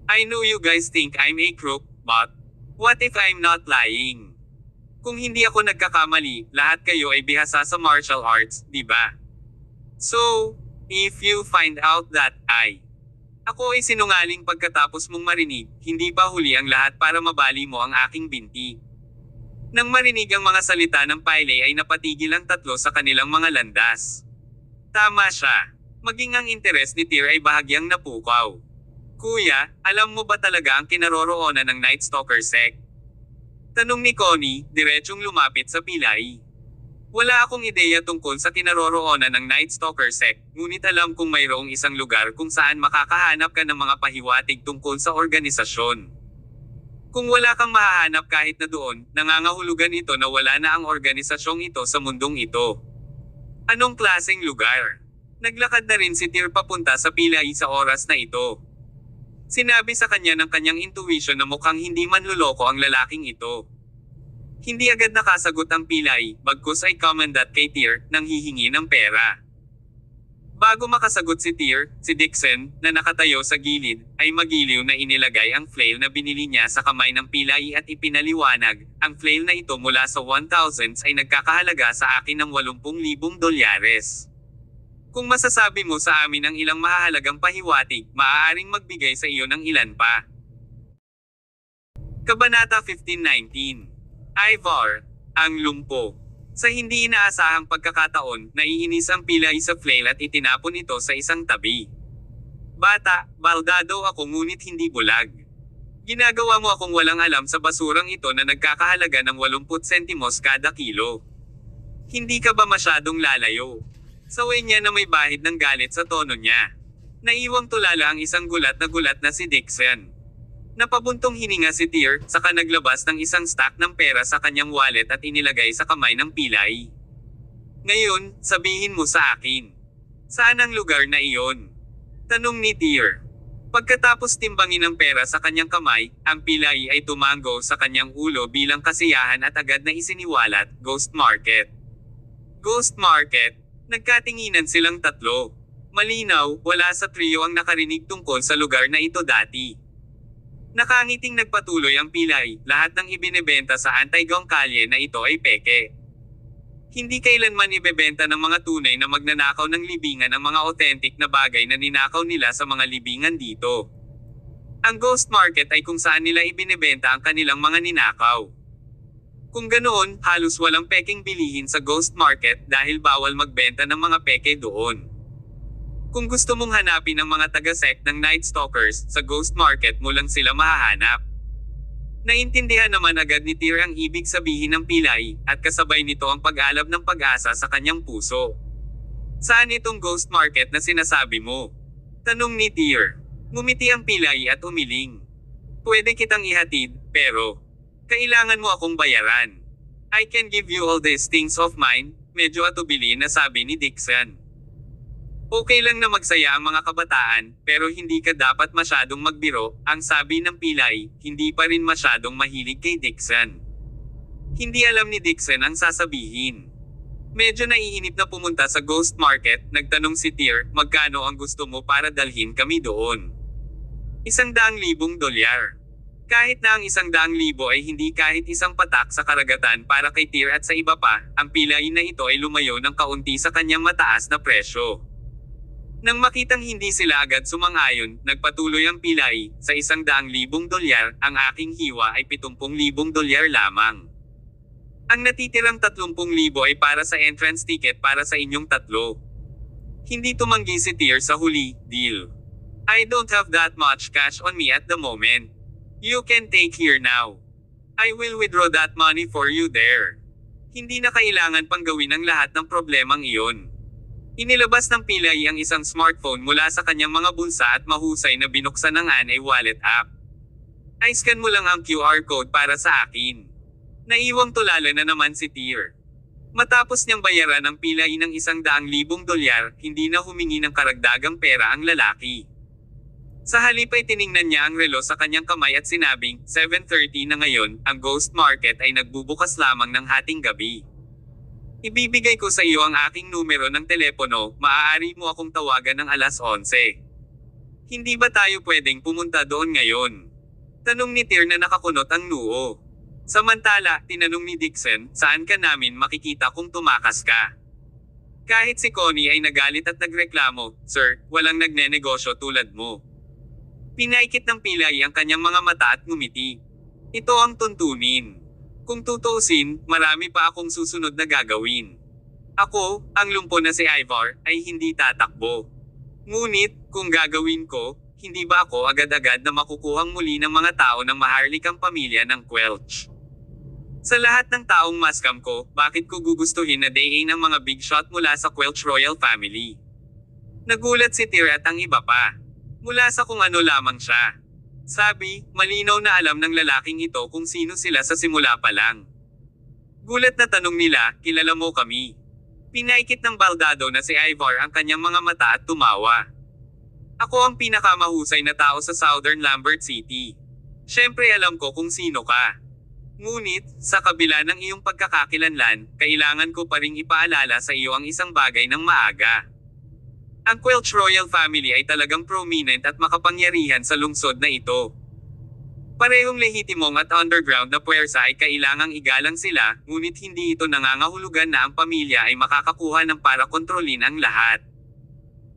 I know you guys think I'm a crook, but what if I'm not lying? Kung hindi ako nagkakamali, lahat kayo ay bihasa sa martial arts, di ba? So, if you find out that ako ay sinungaling pagkatapos mong marinig, hindi pa huli ang lahat para mabali mo ang aking binti." Nang marinig ang mga salita ng Pyle ay napatigil ang tatlo sa kanilang mga landas. Tama siya. Maging ang interes ni Tyr ay bahagyang napukaw. "Kuya, alam mo ba talaga ang kinaroroonan ng Night Stalker sect?" Tanong ni Connie, diretsyong lumapit sa pilay. "Wala akong ideya tungkol sa kinaroroonan ng Night Stalker sect, ngunit alam kong mayroong isang lugar kung saan makakahanap ka ng mga pahiwatig tungkol sa organisasyon. Kung wala kang mahahanap kahit na doon, nangangahulugan ito na wala na ang organisasyong ito sa mundong ito." Anong klaseng lugar? Naglakad na rin si Tyr papunta sa pilay sa oras na ito. Sinabi sa kanya ng kanyang intuition na mukhang hindi manluloko ang lalaking ito. Hindi agad nakasagot ang pilay, bagkus ay commandant kay Tyr, nang hihingi ng pera. Bago makasagot si Tyr, si Dixon, na nakatayo sa gilid, ay magiliw na inilagay ang flail na binili niya sa kamay ng pilay at ipinaliwanag, ang flail na ito mula sa 1,000s ay nagkakahalaga sa akin ng $80,000. Kung masasabi mo sa amin ang ilang mahahalagang pahiwatig, maaaring magbigay sa iyo ng ilan pa. Kabanata 15:19. Ivar, ang lumpo. Sa hindi inaasahang pagkakataon, naiinis ang pilay sa flail at itinapon ito sa isang tabi. "Bata, baldado ako ngunit hindi bulag. Ginagawa mo akong walang alam sa basurang ito na nagkakahalaga ng 80 sentimos kada kilo. Hindi ka ba masyadong lalayo?" Saway niya na may bahid ng galit sa tono niya. Naiwang tulala ang isang gulat na si Dixon. Napabuntong hininga si Tyr, saka naglabas ng isang stack ng pera sa kanyang wallet at inilagay sa kamay ng pilay. "Ngayon, sabihin mo sa akin. Saan ang lugar na iyon?" Tanong ni Tyr. Pagkatapos timbangin ang pera sa kanyang kamay, ang pilay ay tumango sa kanyang ulo bilang kasiyahan at agad na isiniwalat, "Ghost Market." Ghost Market? Nagkatinginan silang tatlo. Malinaw, wala sa trio ang nakarinig tungkol sa lugar na ito dati. Nakangiting nagpatuloy ang pilay, lahat ng ibinebenta sa Antigong Kalye na ito ay peke. Hindi kailanman ibebenta ng mga tunay na magnanakaw ng libingan ang mga authentic na bagay na ninakaw nila sa mga libingan dito. Ang Ghost Market ay kung saan nila ibinebenta ang kanilang mga ninakaw. Kung ganoon, halos walang peking bilihin sa Ghost Market dahil bawal magbenta ng mga peke doon. Kung gusto mong hanapin ang mga taga-sect ng Night Stalkers, sa Ghost Market mo lang sila mahahanap. Naintindihan naman agad ni Tyr ang ibig sabihin ng pilay, at kasabay nito ang pag-alab ng pag-asa sa kanyang puso. "Saan itong Ghost Market na sinasabi mo?" Tanong ni Tyr. Ngumiti ang pilay at umiling. "Pwede kitang ihatid, pero kailangan mo akong bayaran. I can give you all these things of mine," medyo atubili na sabi ni Dixon. "Okay lang na magsaya ang mga kabataan, pero hindi ka dapat masyadong magbiro," ang sabi ng pilay, hindi pa rin masyadong mahilig kay Dixon. Hindi alam ni Dixon ang sasabihin. Medyo naiinip na pumunta sa Ghost Market, nagtanong si Tyr, "Magkano ang gusto mo para dalhin kami doon?" $100,000. Kahit na ang $100,000 ay hindi kahit isang patak sa karagatan para kay Tyr at sa iba pa, ang pilay na ito ay lumayo ng kaunti sa kanyang mataas na presyo. Nang makitang hindi sila agad sumang-ayon, nagpatuloy ang pilay, "Sa $100,000, ang aking hiwa ay $70,000 lamang. Ang natitirang 30,000 ay para sa entrance ticket para sa inyong tatlo." Hindi tumanggi si Tyr sa huli, "Deal. I don't have that much cash on me at the moment. You can take here now. I will withdraw that money for you there." Hindi na kailangan pang gawin ang lahat ng problemang iyon. Inilabas ng pilay ang isang smartphone mula sa kanyang mga bulsa at mahusay na binuksan ng Anay Wallet app. "I-scan mo lang ang QR code para sa akin." Naiwang tulala na naman si Tyr. Matapos niyang bayaran ang pilay ng $100,000, hindi na humingi ng karagdagang pera ang lalaki. Sa halip ay tiningnan niya ang relo sa kanyang kamay at sinabing, 7:30 na ngayon, ang Ghost Market ay nagbubukas lamang ng hating gabi. Ibibigay ko sa iyo ang aking numero ng telepono, maaari mo akong tawagan ng alas 11. Hindi ba tayo pwedeng pumunta doon ngayon? Tanong ni Tyr na nakakunot ang noo. Samantala, tinanong ni Dixon, saan ka namin makikita kung tumakas ka? Kahit si Connie ay nagalit at nagreklamo, Sir, walang nagnenegosyo tulad mo. Pinaikit ng pilay ang kanyang mga mata at ngumiti. Ito ang tuntunin. Kung tutuusin, marami pa akong susunod na gagawin. Ako, ang lumpo na si Ivar, ay hindi tatakbo. Ngunit, kung gagawin ko, hindi ba ako agad-agad na makukuhang muli ng mga tao ng maharlikang pamilya ng Quelch? Sa lahat ng taong maskam ko, bakit ko gugustuhin na dayin ang mga big shot mula sa Quelch royal family? Nagulat si Tyr at ang iba pa. Mula sa kung ano lamang siya. Sabi, malinaw na alam ng lalaking ito kung sino sila sa simula pa lang. Gulat na tanong nila, kilala mo kami? Pinaikit ng baldado na si Ivar ang kanyang mga mata at tumawa. Ako ang pinakamahusay na tao sa Southern Lambert City. Siyempre alam ko kung sino ka. Ngunit, sa kabila ng iyong pagkakakilanlan, kailangan ko pa ring ipaalala sa iyo ang isang bagay ng maaga. Ang Quelch royal family ay talagang prominent at makapangyarihan sa lungsod na ito. Parehong lehitimong at underground na puwersa ay kailangang igalang sila, ngunit hindi ito nangangahulugan na ang pamilya ay makakakuha ng para kontrolin ang lahat.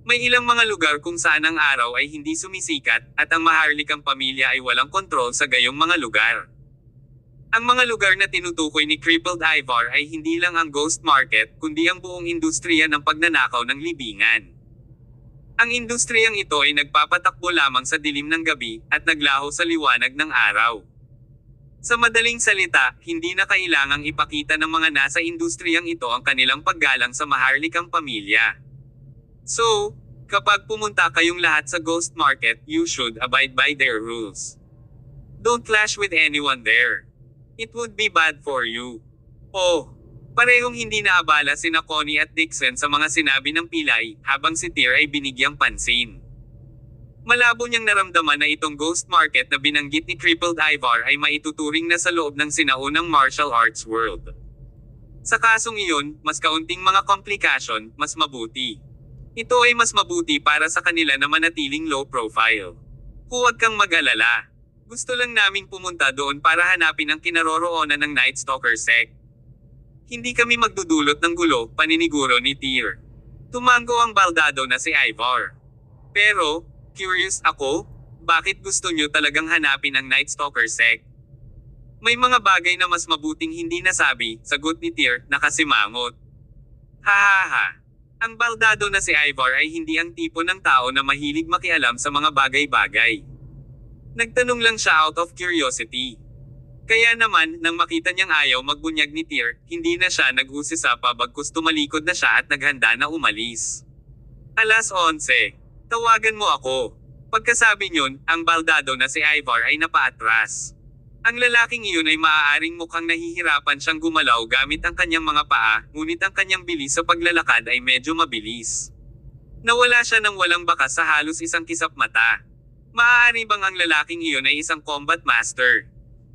May ilang mga lugar kung saan ang araw ay hindi sumisikat, at ang maharlikang pamilya ay walang kontrol sa gayong mga lugar. Ang mga lugar na tinutukoy ni Crippled Ivar ay hindi lang ang Ghost Market, kundi ang buong industriya ng pagnanakaw ng libingan. Ang industriyang ito ay nagpapatakbo lamang sa dilim ng gabi, at naglaho sa liwanag ng araw. Sa madaling salita, hindi na kailangang ipakita ng mga nasa industriyang ito ang kanilang paggalang sa maharlikang pamilya. So, kapag pumunta kayong lahat sa Ghost Market, you should abide by their rules. Don't clash with anyone there. It would be bad for you. Oh, parehong hindi naabala sina Connie at Dixon sa mga sinabi ng pilay, habang si Tyr ay binigyang pansin. Malabo niyang naramdaman na itong Ghost Market na binanggit ni Crippled Ivar ay maituturing na sa loob ng sinaunang martial arts world. Sa kasong iyon, mas kaunting mga komplikasyon, mas mabuti. Ito ay mas mabuti para sa kanila na manatiling low profile. Huwag kang mag-alala. Gusto lang naming pumunta doon para hanapin ang kinaroroonan ng Night Stalker sect. Hindi kami magdudulot ng gulo, paniniguro ni Tyr. Tumango ang baldado na si Ivar. Pero, curious ako, bakit gusto niyo talagang hanapin ang Night Stalker sect? May mga bagay na mas mabuting hindi nasabi, sagot ni Tyr, nakasimangot. Hahaha. Ang baldado na si Ivar ay hindi ang tipo ng tao na mahilig makialam sa mga bagay-bagay. Nagtanong lang siya out of curiosity. Kaya naman, nang makita niyang ayaw magbunyag ni Tyr, hindi na siya nag-usisa pa bagkus tumalikod na siya at naghanda na umalis. Alas 11. Tawagan mo ako. Pagkasabi niyon, ang baldado na si Ivar ay napaatras. Ang lalaking iyon ay maaaring mukhang nahihirapan siyang gumalaw gamit ang kanyang mga paa, ngunit ang kanyang bilis sa paglalakad ay medyo mabilis. Nawala siya ng walang bakas sa halos isang kisap mata. Maaari bang ang lalaking iyon ay isang combat master?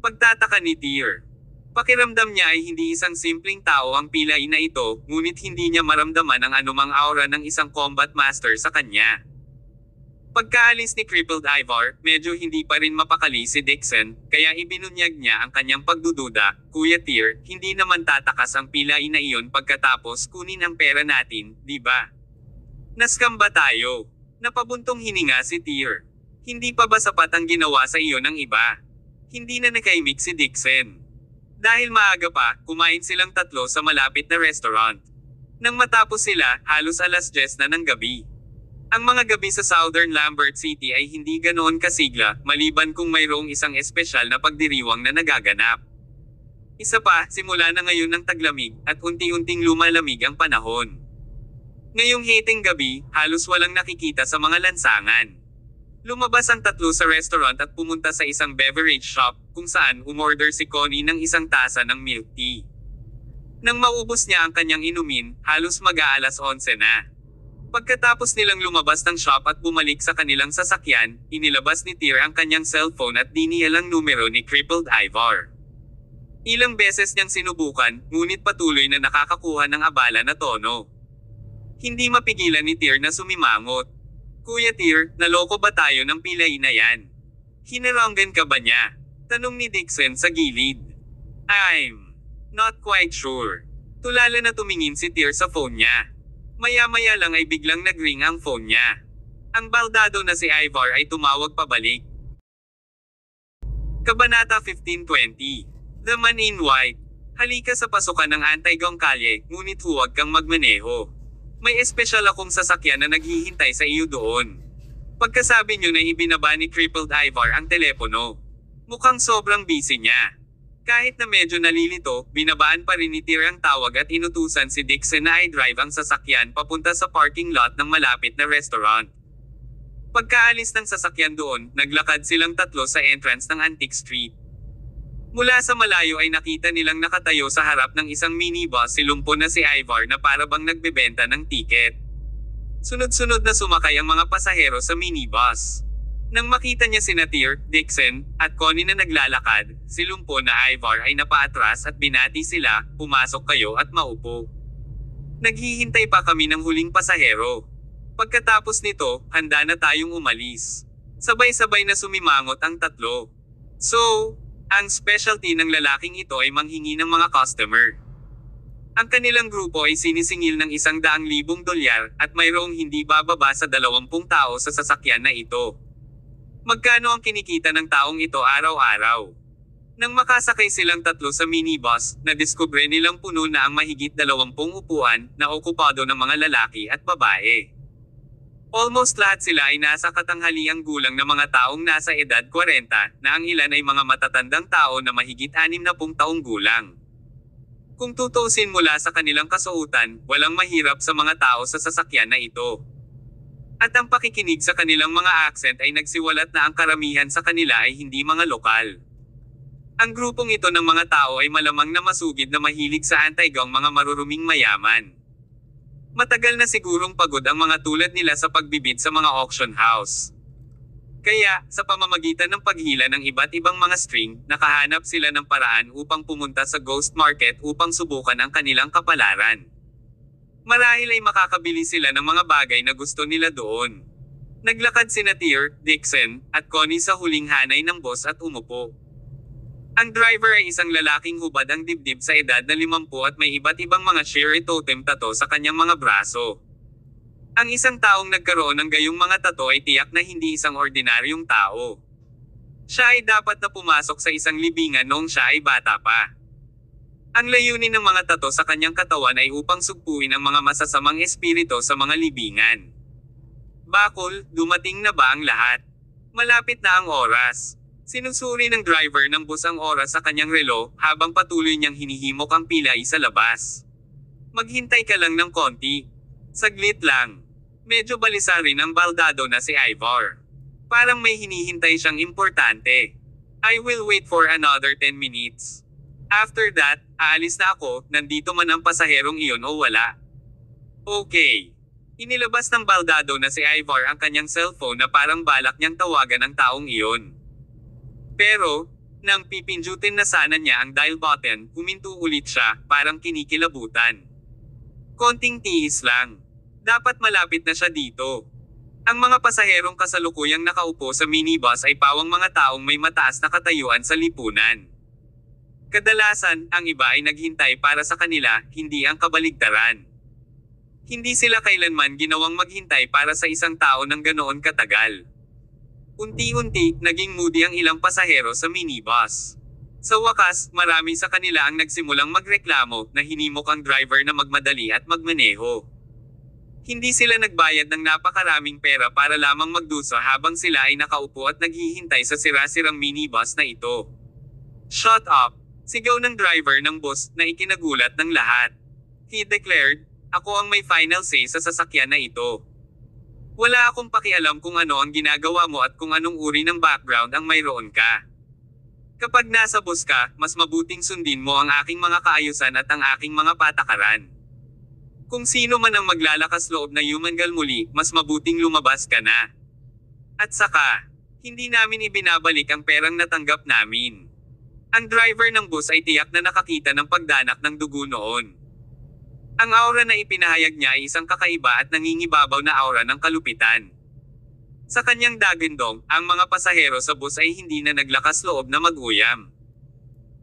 Pagtataka ni Tyr. Pakiramdam niya ay hindi isang simpleng tao ang pilay na ito, ngunit hindi niya maramdaman ang anumang aura ng isang combat master sa kanya. Pagkaalis ni Crippled Ivar, medyo hindi pa rin mapakali si Dixon, kaya ibinunyag niya ang kanyang pagdududa, Kuya Tyr, hindi naman tatakas ang pilay na iyon pagkatapos kunin ang pera natin, di ba? Naskam ba tayo? Napabuntong hininga si Tyr. Hindi pa ba sapat ang ginawa sa iyo ng iba? Hindi na nakaimik si Dixon. Dahil maaga pa, kumain silang tatlo sa malapit na restaurant. Nang matapos sila, halos alas 10 na ng gabi. Ang mga gabi sa Southern Lambert City ay hindi ganoon kasigla, maliban kung mayroong isang espesyal na pagdiriwang na nagaganap. Isa pa, simula na ngayon ng taglamig, at unti-unting lumalamig ang panahon. Ngayong hiting gabi, halos walang nakikita sa mga lansangan. Lumabas ang tatlo sa restaurant at pumunta sa isang beverage shop, kung saan umorder si Connie ng isang tasa ng milk tea. Nang maubos niya ang kanyang inumin, halos mag-aalas 11 na. Pagkatapos nilang lumabas ng shop at bumalik sa kanilang sasakyan, inilabas ni Tyr ang kanyang cellphone at dinial ang numero ni Crippled Ivar. Ilang beses niyang sinubukan, ngunit patuloy na nakakakuha ng abala na tono. Hindi mapigilan ni Tyr na sumimangot. Kuya Tyr, naloko ba tayo ng pilay na yan? Hinaranggan ka ba niya? Tanong ni Dixon sa gilid. I'm not quite sure. Tulala na tumingin si Tyr sa phone niya. Maya-maya lang ay biglang nag-ring ang phone niya. Ang baldado na si Ivar ay tumawag pabalik. Kabanata 1520. The Man in White. Halika sa pasukan ng Antigong Kalye, ngunit huwag kang magmaneho. May espesyal akong sasakyan na naghihintay sa iyo doon. Pagkasabi niyo na ibinaba ni Crippled Ivar ang telepono. Mukhang sobrang busy niya. Kahit na medyo nalilito, binabaan pa rin ni Tyr ang tawag at inutusan si Dixon na i-drive ang sasakyan papunta sa parking lot ng malapit na restaurant. Pagkaalis ng sasakyan doon, naglakad silang tatlo sa entrance ng Antique Street. Mula sa malayo ay nakita nilang nakatayo sa harap ng isang minibus si lumpo na si Ivar na para bang nagbebenta ng tiket. Sunod-sunod na sumakay ang mga pasahero sa minibus. Nang makita niya sina Tyr, Dixon, at Connie na naglalakad, si lumpo na Ivar ay napaatras at binati sila, pumasok kayo at maupo. Naghihintay pa kami ng huling pasahero. Pagkatapos nito, handa na tayong umalis. Sabay-sabay na sumimangot ang tatlo. So, ang specialty ng lalaking ito ay manghingi ng mga customer. Ang kanilang grupo ay sinisingil ng $100,000 at mayroong hindi bababa sa 20 tao sa sasakyan na ito. Magkano ang kinikita ng taong ito araw-araw? Nang makasakay silang tatlo sa minibus, nadiskubre nilang puno na ang mahigit 20 upuan na okupado ng mga lalaki at babae. Almost lahat sila ay nasa katanghaliang gulang na mga taong nasa edad 40, na ang ilan ay mga matatandang tao na mahigit 60 taong gulang. Kung tutuusin mula sa kanilang kasuotan, walang mahirap sa mga tao sa sasakyan na ito. At ang pakikinig sa kanilang mga accent ay nagsiwalat na ang karamihan sa kanila ay hindi mga lokal. Ang grupong ito ng mga tao ay malamang na masugid na mahilig sa Antigong mga maruruming mayaman. Matagal na sigurong pagod ang mga tulad nila sa pagbibid sa mga auction house. Kaya, sa pamamagitan ng paghila ng iba't ibang mga string, nakahanap sila ng paraan upang pumunta sa ghost market upang subukan ang kanilang kapalaran. Marahil ay makakabili sila ng mga bagay na gusto nila doon. Naglakad sina Tyr, Dixon, at Connie sa huling hanay ng boss at umupo. Ang driver ay isang lalaking hubad ang dibdib sa edad na 50 at may iba't ibang mga cherry totem tattoo sa kanyang mga braso. Ang isang taong nagkaroon ng gayong mga tattoo ay tiyak na hindi isang ordinaryong tao. Siya ay dapat na pumasok sa isang libingan noong siya ay bata pa. Ang layunin ng mga tattoo sa kanyang katawan ay upang sugpuin ang mga masasamang espiritu sa mga libingan. Bakol, dumating na ba ang lahat? Malapit na ang oras. Sinusuri ng driver ng bus ang oras sa kanyang relo, habang patuloy niyang hinihimok ang pilay sa labas. Maghintay ka lang ng konti. Saglit lang. Medyo balisa rin ang baldado na si Ivar. Parang may hinihintay siyang importante. I will wait for another 10 minutes. After that, aalis na ako, nandito man ang pasaherong iyon o wala. Okay. Inilabas ng baldado na si Ivar ang kanyang cellphone na parang balak niyang tawagan ang taong iyon. Pero, nang pipindutin na sana niya ang dial button, huminto ulit siya, parang kinikilabutan. Konting tiis lang. Dapat malapit na siya dito. Ang mga pasaherong kasalukuyang nakaupo sa minibus ay pawang mga taong may mataas na katayuan sa lipunan. Kadalasan, ang iba ay naghintay para sa kanila, hindi ang kabaligtaran. Hindi sila kailanman ginawang maghintay para sa isang tao ng ganoon katagal. Unti-unti, naging moody ang ilang pasahero sa minibus. Sa wakas, marami sa kanila ang nagsimulang magreklamo na hinimok ang driver na magmadali at magmaneho. Hindi sila nagbayad ng napakaraming pera para lamang magdusa habang sila ay nakaupo at naghihintay sa sira-sirang minibus na ito. Shut up! Sigaw ng driver ng bus na ikinagulat ng lahat. He declared, "Ako ang may final say sa sasakyan na ito. Wala akong pakialam kung ano ang ginagawa mo at kung anong uri ng background ang mayroon ka. Kapag nasa bus ka, mas mabuting sundin mo ang aking mga kaayusan at ang aking mga patakaran." Kung sino man ang maglalakas loob na yumangal muli, mas mabuting lumabas ka na. At saka, hindi namin ibinabalik ang perang natanggap namin. Ang driver ng bus ay tiyak na nakakita ng pagdanak ng dugo noon. Ang aura na ipinahayag niya ay isang kakaiba at nangingibabaw na aura ng kalupitan. Sa kanyang dagandong, ang mga pasahero sa bus ay hindi na naglakas loob na mag-uyam.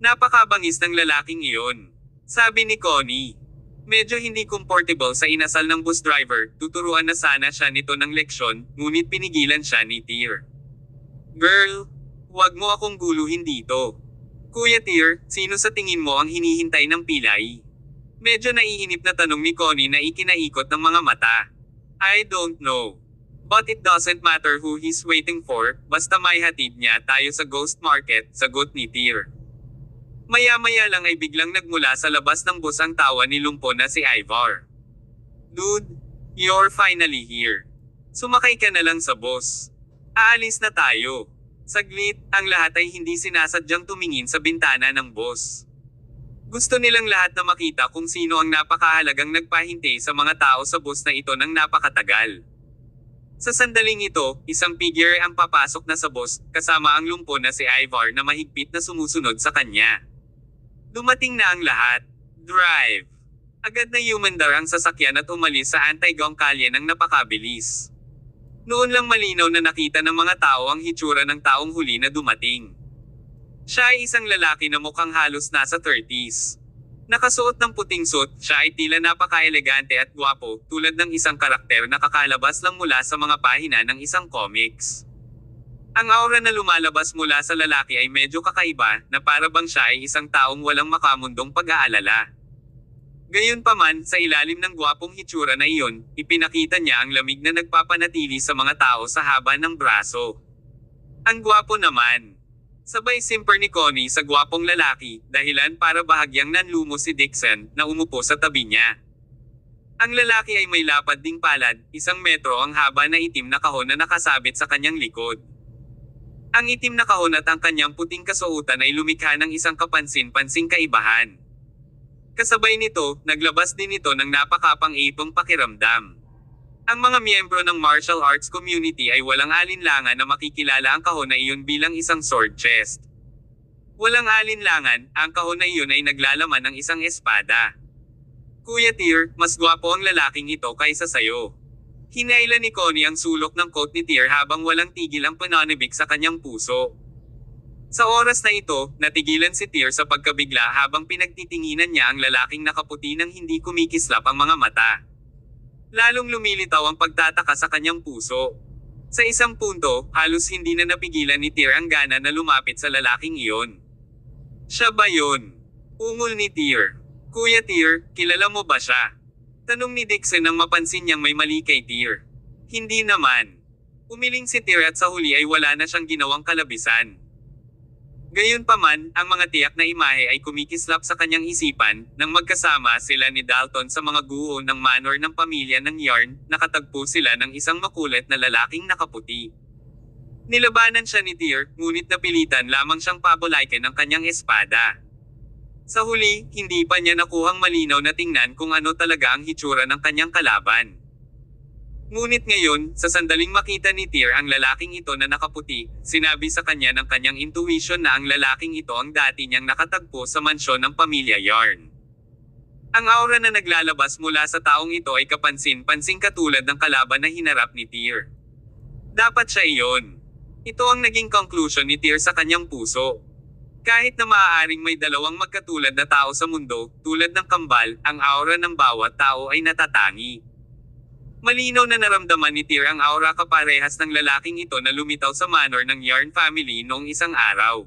Napakabangis ng lalaking iyon, sabi ni Connie. Medyo hindi comfortable sa inasal ng bus driver, tuturuan na sana siya nito ng leksyon, ngunit pinigilan siya ni Tyr. Girl, huwag mo akong guluhin dito. Kuya Tyr, sino sa tingin mo ang hinihintay ng pilay? Medyo naiinip na tanong ni Connie na ikinaikot ng mga mata. I don't know. But it doesn't matter who he's waiting for, basta may hatid niya tayo sa ghost market, sagot ni Tyr. Maya-maya lang ay biglang nagmula sa labas ng bus ang tawa ni Lumpo na si Ivar. Dude, you're finally here. Sumakay ka na lang sa bus. Aalis na tayo. Saglit, ang lahat ay hindi sinasadyang tumingin sa bintana ng bus. Gusto nilang lahat na makita kung sino ang napakahalagang nagpahintay sa mga tao sa bus na ito ng napakatagal. Sa sandaling ito, isang figure ang papasok na sa bus, kasama ang Lumpo na si Ivar na mahigpit na sumusunod sa kanya. Dumating na ang lahat. Drive. Agad na humandar ang sasakyan at umalis sa Antigong kalye ng napakabilis. Noon lang malinaw na nakita ng mga tao ang hitsura ng taong huli na dumating. Siya ay isang lalaki na mukhang halos nasa 30s. Nakasuot ng puting suit, siya ay tila napaka-elegante at gwapo, tulad ng isang karakter na kakalabas lang mula sa mga pahina ng isang comics. Ang aura na lumalabas mula sa lalaki ay medyo kakaiba, na para bang siya ay isang taong walang makamundong pag-aalala. Gayunpaman, sa ilalim ng gwapong hitsura na iyon, ipinakita niya ang lamig na nagpapanatili sa mga tao sa haba ng braso. Ang gwapo naman. Sabay simper ni Connie sa gwapong lalaki, dahilan para bahagyang nanlumo si Dixon, na umupo sa tabi niya. Ang lalaki ay may lapad ding palad, 1 metro ang haba na itim na kahon na nakasabit sa kanyang likod. Ang itim na kahon at ang kanyang puting kasuotan ay lumikha ng isang kapansin-pansing kaibahan. Kasabay nito, naglabas din ito ng napakapang-ipong pakiramdam. Ang mga miyembro ng martial arts community ay walang alinlangan na makikilala ang kahon na iyon bilang isang sword chest. Walang alinlangan, ang kahon na iyon ay naglalaman ng isang espada. Kuya Tyr, mas gwapo ang lalaking ito kaysa sayo. Hinailan ni Connie ang sulok ng coat ni Tyr habang walang tigil ang pananibik sa kanyang puso. Sa oras na ito, natigilan si Tyr sa pagkabigla habang pinagtitinginan niya ang lalaking nakaputi nang hindi kumikislap ang mga mata. Lalong lumilitaw ang pagtataka sa kanyang puso. Sa isang punto, halos hindi na napigilan ni Tyr ang gana na lumapit sa lalaking iyon. Siya ba yun? Ungol ni Tyr. Kuya Tyr, kilala mo ba siya? Tanong ni Dixon nang mapansin niyang may mali kay Tyr. Hindi naman. Umiling si Tyr at sa huli ay wala na siyang ginawang kalabisan. Gayunpaman, ang mga tiyak na imahe ay kumikislap sa kanyang isipan, nang magkasama sila ni Dalton sa mga guho ng manor ng pamilya ng Yarn, nakatagpo sila ng isang makulit na lalaking nakaputi. Nilabanan siya ni Tyr, ngunit napilitan lamang siyang pabulaykin ng kanyang espada. Sa huli, hindi pa niya nakuhang malinaw na tingnan kung ano talaga ang hitsura ng kanyang kalaban. Ngunit ngayon, sa sandaling makita ni Tyr ang lalaking ito na nakaputi, sinabi sa kanya ng kanyang intuition na ang lalaking ito ang dati niyang nakatagpo sa mansyon ng pamilya Yarn. Ang aura na naglalabas mula sa taong ito ay kapansin-pansing katulad ng kalaban na hinarap ni Tyr. Dapat siya iyon. Ito ang naging conclusion ni Tyr sa kanyang puso. Kahit na maaaring may dalawang magkatulad na tao sa mundo, tulad ng kambal, ang aura ng bawat tao ay natatangi. Malinaw na naramdaman ni Tyr ang aura kaparehas ng lalaking ito na lumitaw sa manor ng Yarn family noong isang araw.